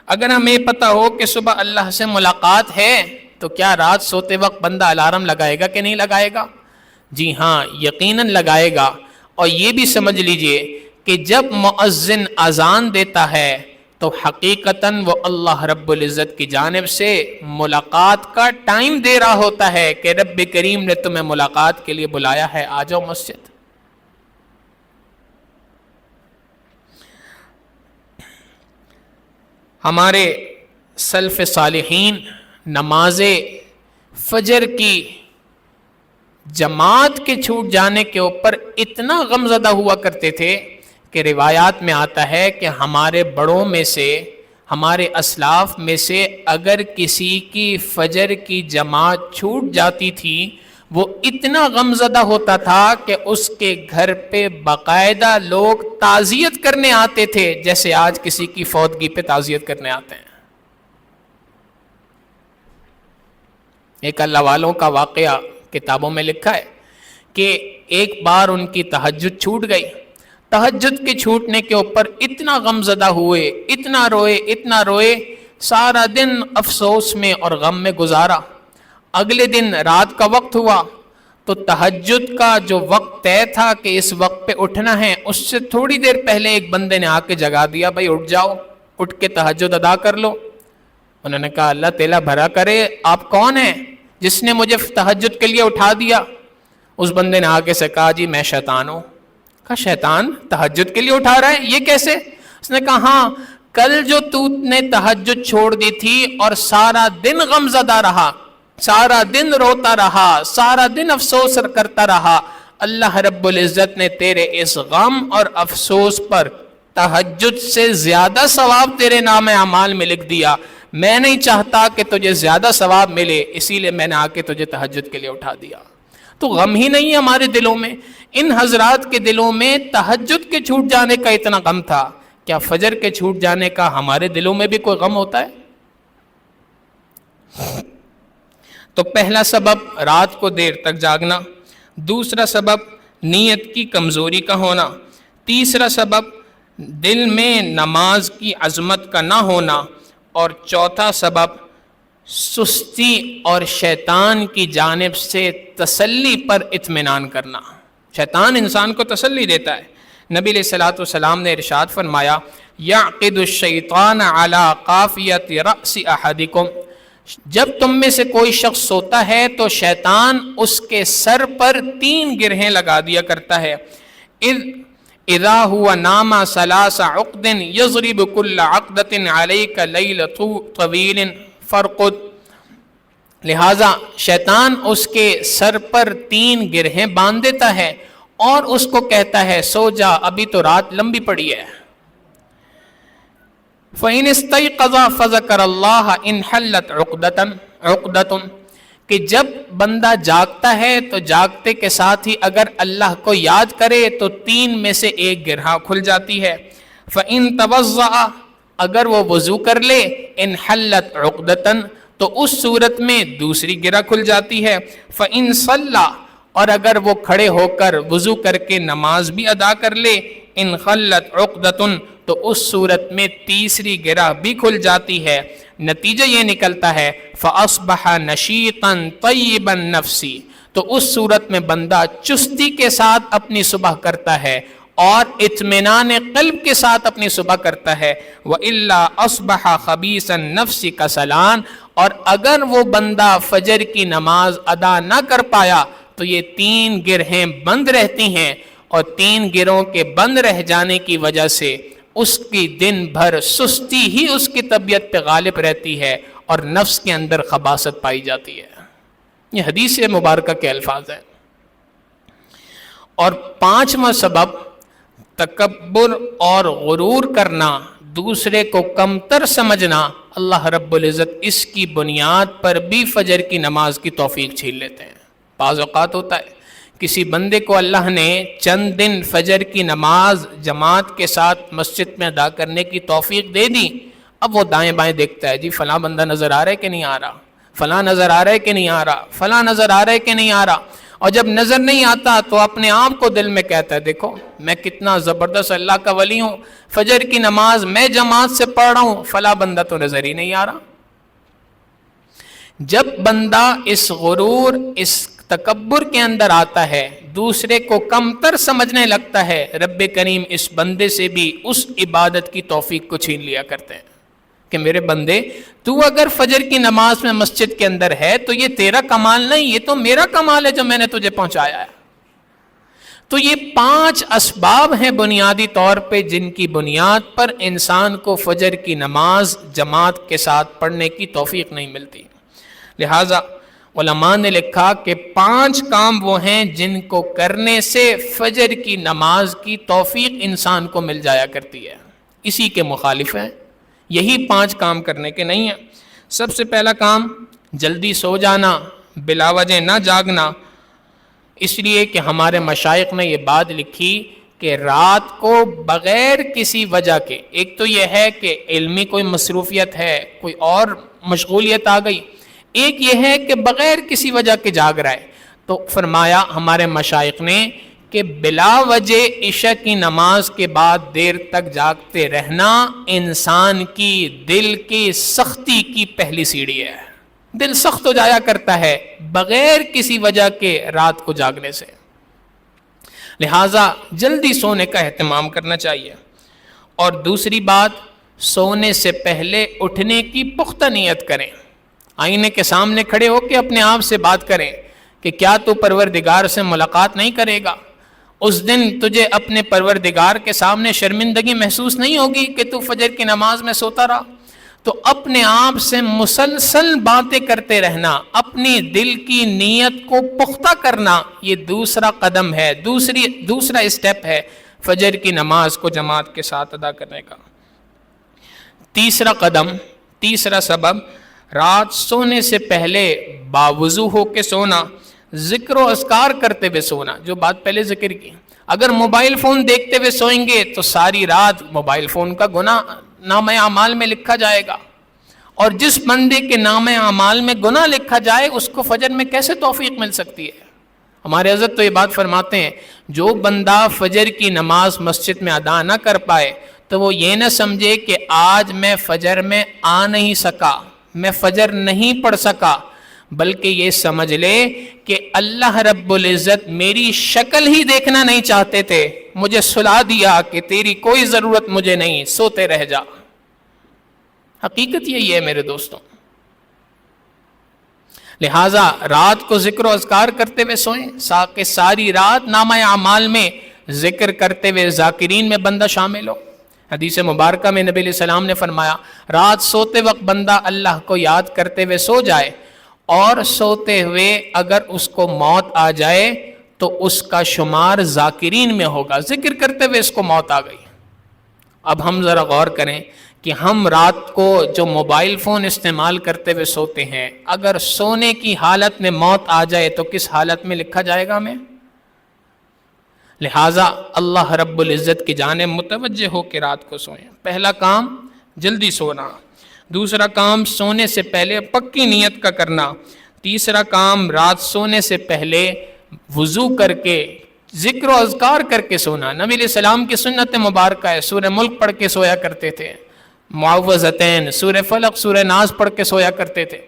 اگر ہمیں پتہ ہو کہ صبح اللہ سے ملاقات ہے تو کیا رات سوتے وقت بندہ الارم لگائے گا کہ نہیں لگائے گا؟ جی ہاں, یقیناً لگائے گا. اور یہ بھی سمجھ لیجئے کہ جب مؤذن اذان دیتا ہے تو حقیقتاً وہ اللہ رب العزت کی جانب سے ملاقات کا ٹائم دے رہا ہوتا ہے کہ رب کریم نے تمہیں ملاقات کے لیے بلایا ہے, آ جاؤ مسجد. ہمارے سلف صالحین نماز فجر کی جماعت کے چھوٹ جانے کے اوپر اتنا غمزدہ ہوا کرتے تھے کہ روایات میں آتا ہے کہ ہمارے بڑوں میں سے, ہمارے اسلاف میں سے اگر کسی کی فجر کی جماعت چھوٹ جاتی تھی وہ اتنا غمزدہ ہوتا تھا کہ اس کے گھر پہ باقاعدہ لوگ تعزیت کرنے آتے تھے جیسے آج کسی کی فوتگی پہ تعزیت کرنے آتے ہیں. ایک اللہ والوں کا واقعہ کتابوں میں لکھا ہے کہ ایک بار ان کی تہجد چھوٹ گئی. تہجد کے چھوٹنے کے اوپر اتنا غمزدہ ہوئے, اتنا روئے, سارا دن افسوس میں اور غم میں گزارا. اگلے دن رات کا وقت ہوا تو تہجد کا جو وقت طے تھا کہ اس وقت پہ اٹھنا ہے, اس سے تھوڑی دیر پہلے ایک بندے نے آ کے جگا دیا, بھائی اٹھ جاؤ, اٹھ کے تہجد ادا کر لو. انہوں نے کہا اللہ تعالیٰ بھرا کرے, آپ کون ہیں جس نے مجھے تہجد کے لیے اٹھا دیا؟ اس بندے نے آگے سے کہا جی میں شیطان ہوں. کہا شیطان تہجد کے لیے اٹھا رہا ہے, یہ کیسے؟ اس نے کہا ہاں, کل جو تو نے تہجد چھوڑ دی تھی اور سارا دن غمزدہ رہا, سارا دن روتا رہا, سارا دن افسوس کرتا رہا, اللہ رب العزت نے تیرے اس غم اور افسوس پر تہجد سے زیادہ ثواب تیرے نام اعمال میں لکھ دیا. میں نہیں چاہتا کہ تجھے زیادہ ثواب ملے, اسی لیے میں نے آ کے تجھے تہجد کے لیے اٹھا دیا. تو غم ہی نہیں ہے ہمارے دلوں میں. ان حضرات کے دلوں میں تہجد کے چھوٹ جانے کا اتنا غم تھا, کیا فجر کے چھوٹ جانے کا ہمارے دلوں میں بھی کوئی غم ہوتا ہے؟ تو پہلا سبب رات کو دیر تک جاگنا, دوسرا سبب نیت کی کمزوری کا ہونا, تیسرا سبب دل میں نماز کی عظمت کا نہ ہونا, اور چوتھا سبب سستی اور شیطان کی جانب سے تسلی پر اطمینان کرنا. شیطان انسان کو تسلی دیتا ہے. نبی علیہ الصلوۃ والسلام نے ارشاد فرمایا یعقد الشیطان علی قافیۃ رأس احدکم, جب تم میں سے کوئی شخص سوتا ہے تو شیطان اس کے سر پر 3 گرہیں لگا دیا کرتا ہے. اذا هو نام 3 عقد يضرب كل عقدة عليك ليل طويل فرقد. لہذا شیطان اس کے سر پر 3 گرہیں باندھ دیتا ہے اور اس کو کہتا ہے سو جا, ابھی تو رات لمبی پڑی ہے. فَإِنِ اسْتَيْقَظَ فَذَكَرَ اللَّهَ انْحَلَّتْ عُقْدَةٌ, کہ جب بندہ جاگتا ہے تو جاگتے کے ساتھ ہی اگر اللہ کو یاد کرے تو 3 میں سے 1 گرہ کھل جاتی ہے. فَإِن تَوَضَّأَ, اگر وہ وضو کر لے, انْحَلَّتْ عُقْدَةٌ, تو اس صورت میں دوسری گرہ کھل جاتی ہے. فَإِن صَلَّى, اور اگر وہ کھڑے ہو کر وضو کر کے نماز بھی ادا کر لے, انْخَلَّتْ عُقْدَةٌ, تو اس صورت میں تیسری گرہ بھی کھل جاتی ہے. نتیجہ یہ نکلتا ہے فَأَصْبَحَ نَشِيطًا طَيِّبًا نَفْسِ, تو اس صورت میں بندہ چستی کے ساتھ اپنی صبح کرتا ہے اور اطمینان قلب کے ساتھ اپنی صبح کرتا ہے. وَإِلَّا أَصْبَحَ خَبِيثَ النَّفْسِ كَسَلَانٍ، اور اگر وہ بندہ فجر کی نماز ادا نہ کر پایا تو یہ 3 گرہیں بند رہتی ہیں، اور 3 گرہوں کے بند رہ جانے کی وجہ سے اس کی دن بھر سستی ہی اس کی طبیعت پہ غالب رہتی ہے اور نفس کے اندر خباثت پائی جاتی ہے. یہ حدیث مبارکہ کے الفاظ ہیں. اور 5واں سبب تکبر اور غرور کرنا، دوسرے کو کمتر سمجھنا، اللہ رب العزت اس کی بنیاد پر بھی فجر کی نماز کی توفیق چھین لیتے ہیں. بعض اوقات ہوتا ہے کسی بندے کو اللہ نے چند دن فجر کی نماز جماعت کے ساتھ مسجد میں ادا کرنے کی توفیق دے دی، اب وہ دائیں بائیں دیکھتا ہے، جی فلاں بندہ نظر آ رہا ہے کہ نہیں آ رہا، فلاں نظر آ رہا ہے کہ نہیں آ رہا، فلاں نظر آ رہا ہے کہ نہیں آ رہا. اور جب نظر نہیں آتا تو اپنے آپ کو دل میں کہتا ہے دیکھو میں کتنا زبردست اللہ کا ولی ہوں، فجر کی نماز میں جماعت سے پڑھ رہا ہوں، فلاں بندہ تو نظر ہی نہیں آ رہا. جب بندہ اس غرور، اس تکبر کے اندر آتا ہے، دوسرے کو کمتر سمجھنے لگتا ہے، رب کریم اس بندے سے بھی اس عبادت کی توفیق کو چھین لیا کرتے ہیں کہ میرے بندے تو اگر فجر کی نماز میں مسجد کے اندر ہے تو یہ تیرا کمال نہیں، یہ تو میرا کمال ہے جو میں نے تجھے پہنچایا ہے. تو یہ 5 اسباب ہیں بنیادی طور پہ جن کی بنیاد پر انسان کو فجر کی نماز جماعت کے ساتھ پڑھنے کی توفیق نہیں ملتی. لہٰذا علماء نے لکھا کہ 5 کام وہ ہیں جن کو کرنے سے فجر کی نماز کی توفیق انسان کو مل جایا کرتی ہے. اسی کے مخالف ہیں، یہی 5 کام کرنے کے نہیں ہیں. سب سے پہلا کام جلدی سو جانا، بلا وجہ نہ جاگنا. اس لیے کہ ہمارے مشائخ نے یہ بات لکھی کہ رات کو بغیر کسی وجہ کے، ایک تو یہ ہے کہ علمی کوئی مصروفیت ہے، کوئی اور مشغولیت آ گئی، ایک یہ ہے کہ بغیر کسی وجہ کے جاگ رہا ہے. تو فرمایا ہمارے مشائخ نے کہ بلا وجہ عشاء کی نماز کے بعد دیر تک جاگتے رہنا انسان کی دل کی سختی کی پہلی سیڑھی ہے. دل سخت ہو جایا کرتا ہے بغیر کسی وجہ کے رات کو جاگنے سے. لہٰذا جلدی سونے کا اہتمام کرنا چاہیے. اور دوسری بات، سونے سے پہلے اٹھنے کی پختہ نیت کریں. آئینے کے سامنے کھڑے ہو کے اپنے آپ سے بات کریں کہ کیا تو پروردگار سے ملاقات نہیں کرے گا؟ اس دن تجھے اپنے پروردگار کے سامنے شرمندگی محسوس نہیں ہوگی کہ تو فجر کی نماز میں سوتا رہا؟ تو اپنے آپ سے مسلسل باتیں کرتے رہنا، اپنی دل کی نیت کو پختہ کرنا، یہ دوسرا قدم ہے، دوسرا اسٹیپ ہے فجر کی نماز کو جماعت کے ساتھ ادا کرنے کا. تیسرا قدم، تیسرا سبب، رات سونے سے پہلے باوضو ہو کے سونا، ذکر و اذکار کرتے ہوئے سونا. جو بات پہلے ذکر کی، اگر موبائل فون دیکھتے ہوئے سوئیں گے تو ساری رات موبائل فون کا گناہ نامہ اعمال میں لکھا جائے گا، اور جس بندے کے نامہ اعمال میں گناہ لکھا جائے اس کو فجر میں کیسے توفیق مل سکتی ہے؟ ہمارے حضرت تو یہ بات فرماتے ہیں جو بندہ فجر کی نماز مسجد میں ادا نہ کر پائے تو وہ یہ نہ سمجھے کہ آج میں فجر میں آ نہیں سکا، میں فجر نہیں پڑھ سکا، بلکہ یہ سمجھ لے کہ اللہ رب العزت میری شکل ہی دیکھنا نہیں چاہتے تھے، مجھے سلا دیا کہ تیری کوئی ضرورت مجھے نہیں، سوتے رہ جا. حقیقت یہی ہے میرے دوستوں. لہٰذا رات کو ذکر و اذکار کرتے ہوئے سوئیں، کہ ساری رات نامہ اعمال میں ذکر کرتے ہوئے ذاکرین میں بندہ شامل ہو. حدیث مبارکہ میں نبی علیہ السلام نے فرمایا رات سوتے وقت بندہ اللہ کو یاد کرتے ہوئے سو جائے اور سوتے ہوئے اگر اس کو موت آ جائے تو اس کا شمار ذاکرین میں ہوگا. ذکر کرتے ہوئے اس کو موت آ گئی. اب ہم ذرا غور کریں کہ ہم رات کو جو موبائل فون استعمال کرتے ہوئے سوتے ہیں، اگر سونے کی حالت میں موت آ جائے تو کس حالت میں لکھا جائے گا ہمیں؟ لہٰذا اللہ رب العزت کی جانب متوجہ ہو کے رات کو سوئیں. پہلا کام جلدی سونا، دوسرا کام سونے سے پہلے پکی نیت کا کرنا، تیسرا کام رات سونے سے پہلے وضو کر کے ذکر و اذکار کر کے سونا. نبی علیہ السلام کی سنت مبارکہ ہے، سورہ ملک پڑھ کے سویا کرتے تھے، معوذتین، سورہ فلق، سورہ ناس پڑھ کے سویا کرتے تھے.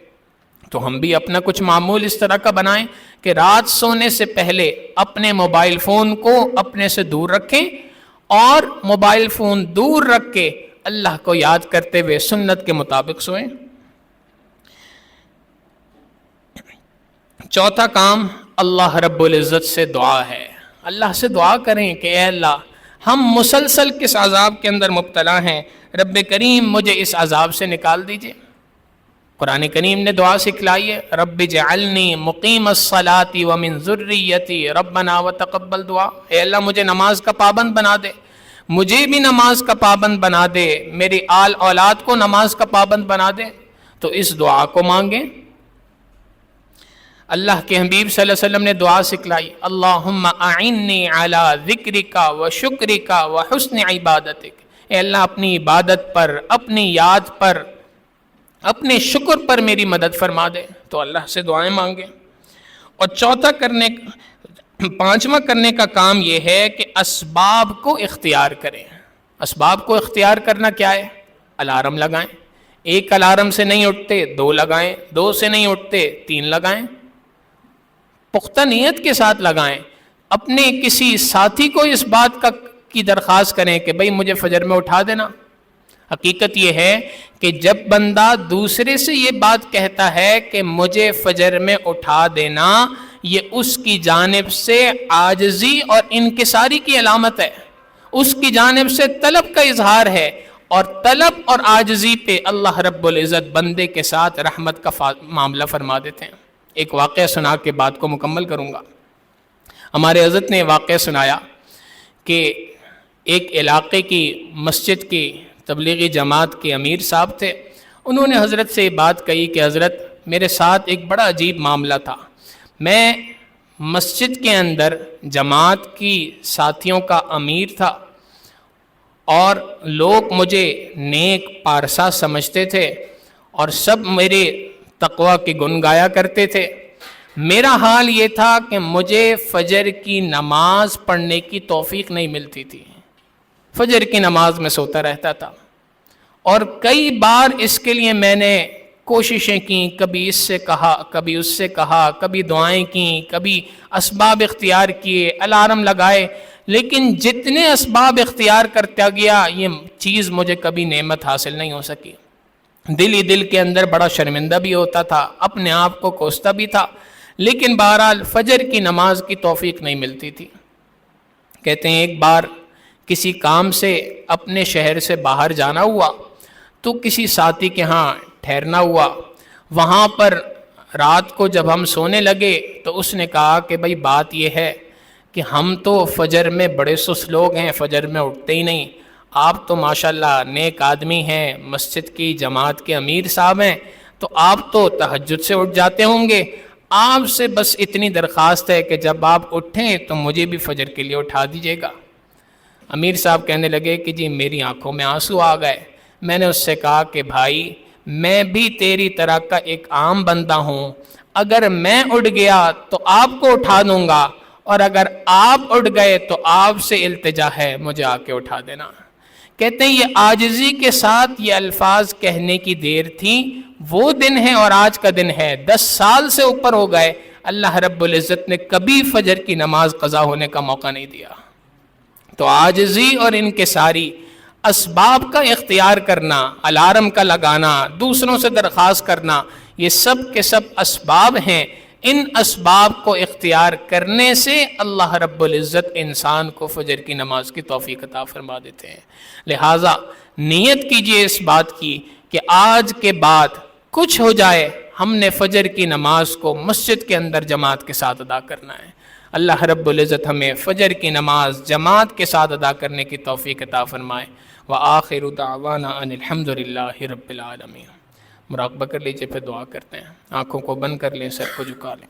تو ہم بھی اپنا کچھ معمول اس طرح کا بنائیں کہ رات سونے سے پہلے اپنے موبائل فون کو اپنے سے دور رکھیں اور موبائل فون دور رکھ کے اللہ کو یاد کرتے ہوئے سنت کے مطابق سوئیں۔ چوتھا کام اللہ رب العزت سے دعا ہے۔ اللہ سے دعا کریں کہ اے اللہ ہم مسلسل کس عذاب کے اندر مبتلا ہیں، رب کریم مجھے اس عذاب سے نکال دیجئے۔ قرآن کریم نے دعا سکھلائی ہے، رب جعلنی مقیم الصلاۃ ومن ذریتی ربنا وتقبل دعا۔ اے اللہ مجھے نماز کا پابند بنا دے، مجھے بھی نماز کا پابند بنا دے، میری آل اولاد کو نماز کا پابند بنا دے۔ تو اس دعا کو مانگیں۔ اللہ کے حبیب صلی اللہ علیہ وسلم نے دعا سکھلائی، اللہم اعنی علی ذکرک و شکرک و حسن عبادتک۔ اے اللہ اپنی عبادت پر، اپنی یاد پر، اپنے شکر پر میری مدد فرما دے۔ تو اللہ سے دعائیں مانگیں۔ اور پانچواں کرنے کا کام یہ ہے کہ اسباب کو اختیار کریں۔ اسباب کو اختیار کرنا کیا ہے؟ الارم لگائیں، ایک الارم سے نہیں اٹھتے 2 لگائیں، 2 سے نہیں اٹھتے 3 لگائیں، پختہ نیت کے ساتھ لگائیں۔ اپنے کسی ساتھی کو اس بات کی درخواست کریں کہ بھئی مجھے فجر میں اٹھا دینا۔ حقیقت یہ ہے کہ جب بندہ دوسرے سے یہ بات کہتا ہے کہ مجھے فجر میں اٹھا دینا، یہ اس کی جانب سے عاجزی اور انکساری کی علامت ہے، اس کی جانب سے طلب کا اظہار ہے، اور طلب اور عاجزی پہ اللہ رب العزت بندے کے ساتھ رحمت کا معاملہ فرما دیتے ہیں۔ ایک واقعہ سنا کے بات کو مکمل کروں گا۔ ہمارے حضرت نے واقعہ سنایا کہ ایک علاقے کی مسجد کی تبلیغی جماعت کے امیر صاحب تھے۔ انہوں نے حضرت سے یہ بات کہی کہ حضرت میرے ساتھ ایک بڑا عجیب معاملہ تھا۔ میں مسجد کے اندر جماعت کی ساتھیوں کا امیر تھا اور لوگ مجھے نیک پارسا سمجھتے تھے اور سب میرے تقوی کی گن گایا کرتے تھے۔ میرا حال یہ تھا کہ مجھے فجر کی نماز پڑھنے کی توفیق نہیں ملتی تھی، فجر کی نماز میں سوتا رہتا تھا، اور کئی بار اس کے لیے میں نے کوششیں کیں، کبھی اس سے کہا، کبھی اس سے کہا، کبھی دعائیں کیں، کبھی اسباب اختیار کیے، الارم لگائے، لیکن جتنے اسباب اختیار کرتا گیا یہ چیز مجھے کبھی نعمت حاصل نہیں ہو سکی۔ دل ہی دل کے اندر بڑا شرمندہ بھی ہوتا تھا، اپنے آپ کو کوستا بھی تھا، لیکن بہرحال فجر کی نماز کی توفیق نہیں ملتی تھی۔ کہتے ہیں ایک بار کسی کام سے اپنے شہر سے باہر جانا ہوا تو کسی ساتھی کے ہاں ٹھہرنا ہوا۔ وہاں پر رات کو جب ہم سونے لگے تو اس نے کہا کہ بھئی بات یہ ہے کہ ہم تو فجر میں بڑے سست لوگ ہیں، فجر میں اٹھتے ہی نہیں، آپ تو ماشاءاللہ نیک آدمی ہیں، مسجد کی جماعت کے امیر صاحب ہیں، تو آپ تو تہجد سے اٹھ جاتے ہوں گے، آپ سے بس اتنی درخواست ہے کہ جب آپ اٹھیں تو مجھے بھی فجر کے لیے اٹھا دیجیے گا۔ امیر صاحب کہنے لگے کہ جی میری آنکھوں میں آنسو آ گئے۔ میں نے اس سے کہا کہ بھائی میں بھی تیری طرح کا ایک عام بندہ ہوں، اگر میں اٹھ گیا تو آپ کو اٹھا دوں گا، اور اگر آپ اٹھ گئے تو آپ سے التجا ہے مجھے آ کے اٹھا دینا۔ کہتے ہیں یہ عاجزی کے ساتھ یہ الفاظ کہنے کی دیر تھی، وہ دن ہے اور آج کا دن ہے، 10 سال سے اوپر ہو گئے، اللہ رب العزت نے کبھی فجر کی نماز قضا ہونے کا موقع نہیں دیا۔ تو عاجزی اور انکساری، اسباب کا اختیار کرنا، الارم کا لگانا، دوسروں سے درخواست کرنا، یہ سب کے سب اسباب ہیں۔ ان اسباب کو اختیار کرنے سے اللہ رب العزت انسان کو فجر کی نماز کی توفیق عطا فرما دیتے ہیں۔ لہٰذا نیت کیجئے اس بات کی کہ آج کے بعد کچھ ہو جائے ہم نے فجر کی نماز کو مسجد کے اندر جماعت کے ساتھ ادا کرنا ہے۔ اللہ رب العزت ہمیں فجر کی نماز جماعت کے ساتھ ادا کرنے کی توفیق عطا فرمائے۔ وآخر دعوانا ان الحمد للہ رب العالمین۔ مراقبہ کر لیجئے، پھر دعا کرتے ہیں۔ آنکھوں کو بند کر لیں، سر کو جھکا لیں۔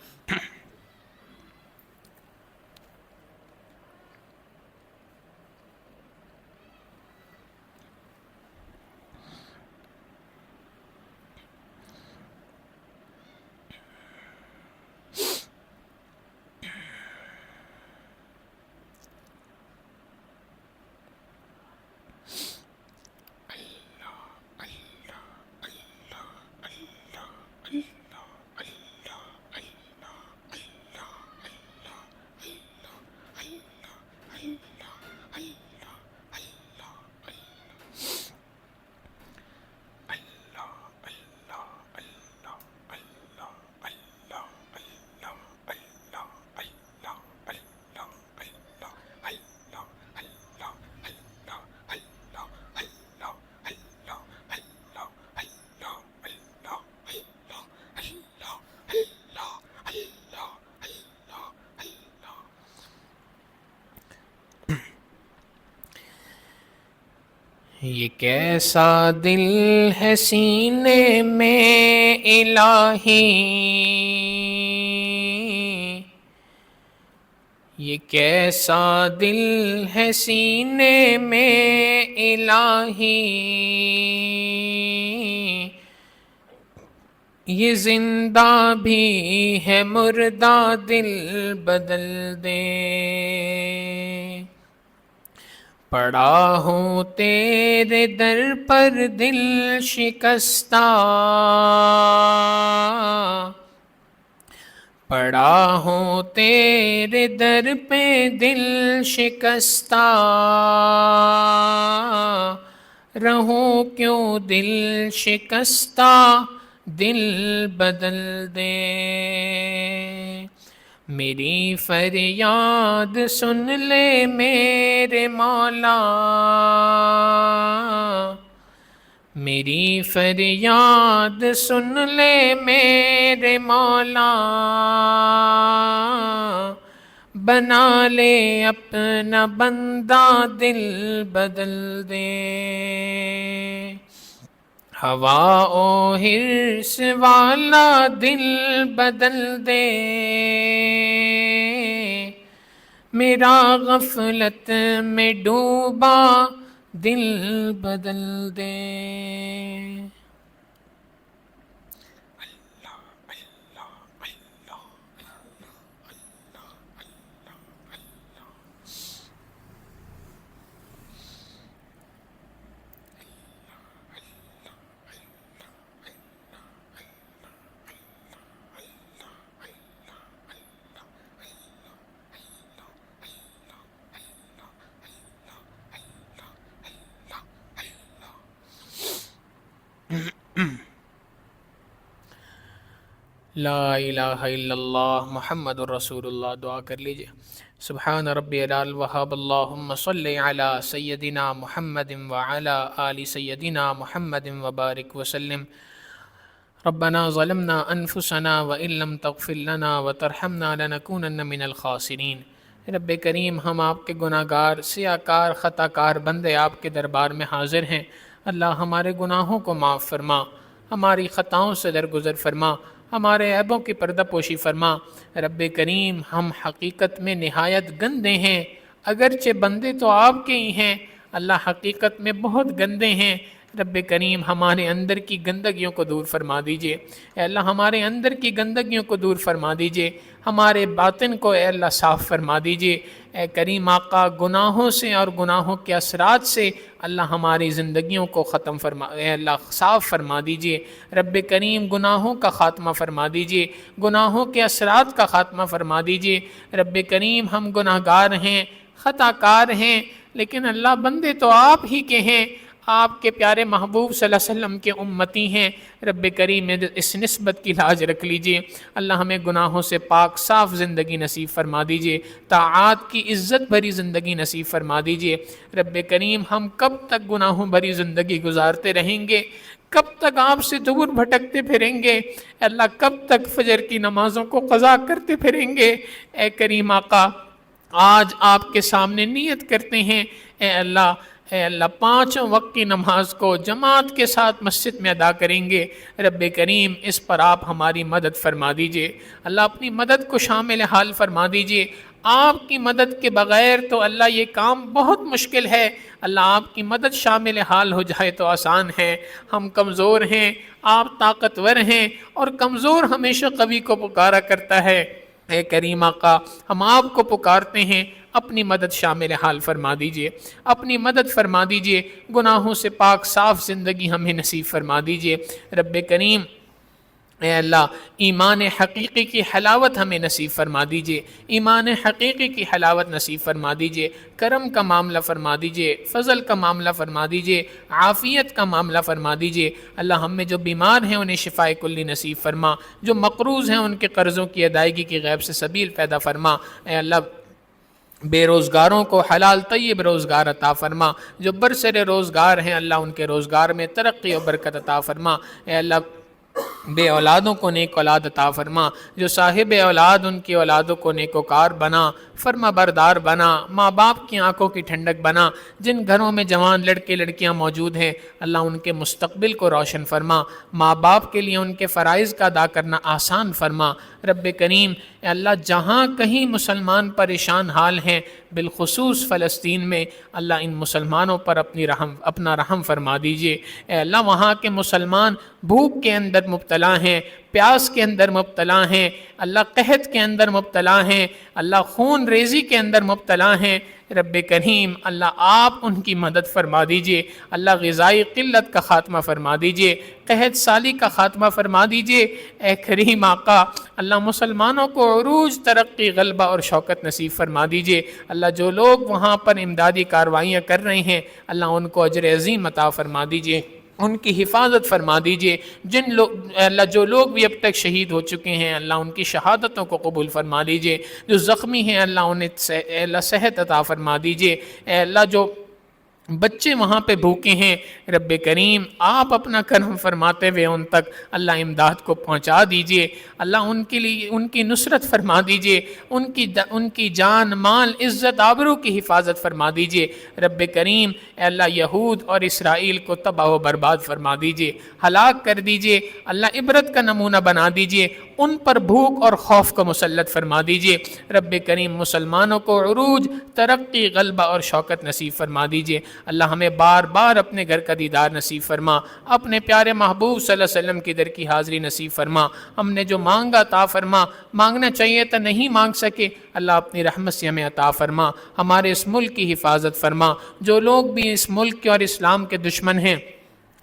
یہ کیسا دل ہے سینے میں الہی، یہ کیسا دل ہے سینے میں الہی، یہ زندہ بھی ہے مردہ دل بدل دے، پڑا ہوں تیرے در پر دل شکستہ، پڑا ہوں تیرے در پہ دل شکستہ، رہوں کیوں دل شکستہ دل بدل دے، میری فریاد سن لے میرے مولا، میری فریاد سن لے میرے مولا، بنا لے اپنا بندہ دل بدل دے، ہوا و حرص والا دل بدل دے، میرا غفلت میں ڈوبا دل بدل دے۔ لا الہ الا اللہ محمد الرسول اللہ۔ دعا کر لیجئے۔ سبحان ربی العلی وہاب، اللہم صلی علی سیدنا محمد وعلی آل سیدنا محمد وبارک وسلم۔ ربنا ظلمنا انفسنا وان لم تغفر لنا وترحمنا لنکونن من الخاسرین۔ رب کریم، ہم آپ کے گناہ گار، سیاہ کار، خطا کار بندے آپ کے دربار میں حاضر ہیں۔ اللہ ہمارے گناہوں کو معاف فرما، ہماری خطاؤں سے درگزر فرما، ہمارے عیبوں کی پردہ پوشی فرما۔ رب کریم، ہم حقیقت میں نہایت گندے ہیں، اگرچہ بندے تو آپ کے ہی ہیں، اللہ حقیقت میں بہت گندے ہیں۔ رب کریم، ہمارے اندر کی گندگیوں کو دور فرما دیجئے۔ اے اللہ، ہمارے اندر کی گندگیوں کو دور فرما دیجئے، ہمارے باطن کو اے اللہ صاف فرما دیجئے۔ اے کریم آقا، گناہوں سے اور گناہوں کے اثرات سے اللہ ہماری زندگیوں کو ختم فرما، اے اللہ صاف فرما دیجئے۔ رب کریم، گناہوں کا خاتمہ فرما دیجئے، گناہوں کے اثرات کا خاتمہ فرما دیجئے۔ رب کریم، ہم گناہ گار ہیں، خطا کار ہیں، لیکن اللہ بندے تو آپ ہی کے ہیں، آپ کے پیارے محبوب صلی اللہ علیہ وسلم کے امتی ہیں۔ رب کریم، اس نسبت کی لاج رکھ لیجئے۔ اللہ ہمیں گناہوں سے پاک صاف زندگی نصیب فرما دیجئے، طاعات کی عزت بھری زندگی نصیب فرما دیجئے۔ رب کریم، ہم کب تک گناہوں بھری زندگی گزارتے رہیں گے؟ کب تک آپ سے دور بھٹکتے پھریں گے؟ اللہ کب تک فجر کی نمازوں کو قضا کرتے پھریں گے؟ اے کریم آقا، آج آپ کے سامنے نیت کرتے ہیں، اے اللہ 5 وقت کی نماز کو جماعت کے ساتھ مسجد میں ادا کریں گے۔ رب کریم، اس پر آپ ہماری مدد فرما دیجئے۔ اللہ اپنی مدد کو شامل حال فرما دیجئے۔ آپ کی مدد کے بغیر تو اللہ یہ کام بہت مشکل ہے، اللہ آپ کی مدد شامل حال ہو جائے تو آسان ہے۔ ہم کمزور ہیں، آپ طاقتور ہیں، اور کمزور ہمیشہ قوی کو پکارا کرتا ہے۔ اے کریم آقا، ہم آپ کو پکارتے ہیں، اپنی مدد شامل حال فرما دیجئے، اپنی مدد فرما دیجئے، گناہوں سے پاک صاف زندگی ہمیں نصیب فرما دیجئے۔ رب کریم، اے اللہ، ایمان حقیقی کی حلاوت ہمیں نصیب فرما دیجئے، ایمان حقیقی کی حلاوت نصیب فرما دیجئے، کرم کا معاملہ فرما دیجئے، فضل کا معاملہ فرما دیجئے، عافیت کا معاملہ فرما دیجئے۔ اللہ ہم میں جو بیمار ہیں انہیں شفاء کلی نصیب فرما، جو مقروض ہیں ان کے قرضوں کی ادائیگی کی غیب سے سبیل پیدا فرما۔ اے اللہ، بے روزگاروں کو حلال طیب روزگار عطا فرما، جو برسر روزگار ہیں اللہ ان کے روزگار میں ترقی و برکت عطا فرما۔ اے اللہ، بے اولادوں کو نیک اولاد عطا فرما، جو صاحب اولاد ان کی اولادوں کو نیکوکار بنا، فرما بردار بنا، ماں باپ کی آنکھوں کی ٹھنڈک بنا، جن گھروں میں جوان لڑکے لڑکیاں موجود ہیں اللہ ان کے مستقبل کو روشن فرما، ماں باپ کے لیے ان کے فرائض کا ادا کرنا آسان فرما۔ رب کریم اے اللہ جہاں کہیں مسلمان پریشان حال ہیں، بالخصوص فلسطین میں، اللہ ان مسلمانوں پر اپنا رحم فرما دیجئے۔ اے اللہ وہاں کے مسلمان بھوک کے اندر مبتلا ہیں، پیاس کے اندر مبتلا ہیں، اللہ قحط کے اندر مبتلا ہیں، اللہ خون ریزی کے اندر مبتلا ہیں۔ رب کریم اللہ آپ ان کی مدد فرما دیجئے، اللہ غذائی قلت کا خاتمہ فرما دیجئے، قحط سالی کا خاتمہ فرما دیجئے۔ اے کریم آقا اللہ مسلمانوں کو عروج، ترقی، غلبہ اور شوکت نصیب فرما دیجئے۔ اللہ جو لوگ وہاں پر امدادی کارروائیاں کر رہے ہیں اللہ ان کو اجر عظیم عطا فرما دیجئے، ان کی حفاظت فرما دیجئے۔ اللہ جو لوگ بھی اب تک شہید ہو چکے ہیں اللہ ان کی شہادتوں کو قبول فرما دیجئے، جو زخمی ہیں اللہ انہیں صحت عطا فرما دیجئے۔ اے اللہ جو بچے وہاں پہ بھوکے ہیں رب کریم آپ اپنا کرم فرماتے ہوئے ان تک اللہ امداد کو پہنچا دیجئے، اللہ ان کے لیے ان کی نصرت فرما دیجئے، ان کی جان مال عزت آبرو کی حفاظت فرما دیجئے۔ رب کریم اے اللہ یہود اور اسرائیل کو تباہ و برباد فرما دیجئے، ہلاک کر دیجئے، اللہ عبرت کا نمونہ بنا دیجئے، ان پر بھوک اور خوف کو مسلط فرما دیجئے۔ رب کریم مسلمانوں کو عروج، ترقی، غلبہ اور شوکت نصیب فرما دیجئے۔ اللہ ہمیں بار بار اپنے گھر کا دیدار نصیب فرما، اپنے پیارے محبوب صلی اللہ علیہ وسلم کی در کی حاضری نصیب فرما، ہم نے جو مانگا عطا فرما، مانگنا چاہیے تو نہیں مانگ سکے اللہ اپنی رحمت سے ہمیں عطا فرما، ہمارے اس ملک کی حفاظت فرما، جو لوگ بھی اس ملک کے اور اسلام کے دشمن ہیں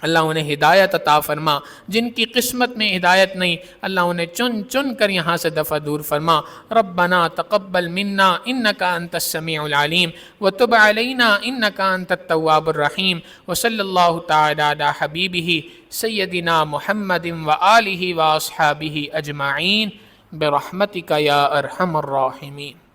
اللہ انہیں ہدایت عطا فرما، جن کی قسمت میں ہدایت نہیں اللہ انہیں چن چن کر یہاں سے دفع دور فرما۔ ربنا تقبل منا انک انت السمیع العلیم وتب علینا انک انت التواب الرحیم وصلی اللہ تعالی علی حبیبہ سیدنا محمد وآلہ واصحابہ اجمعین برحمتک یا ارحم الراحمین۔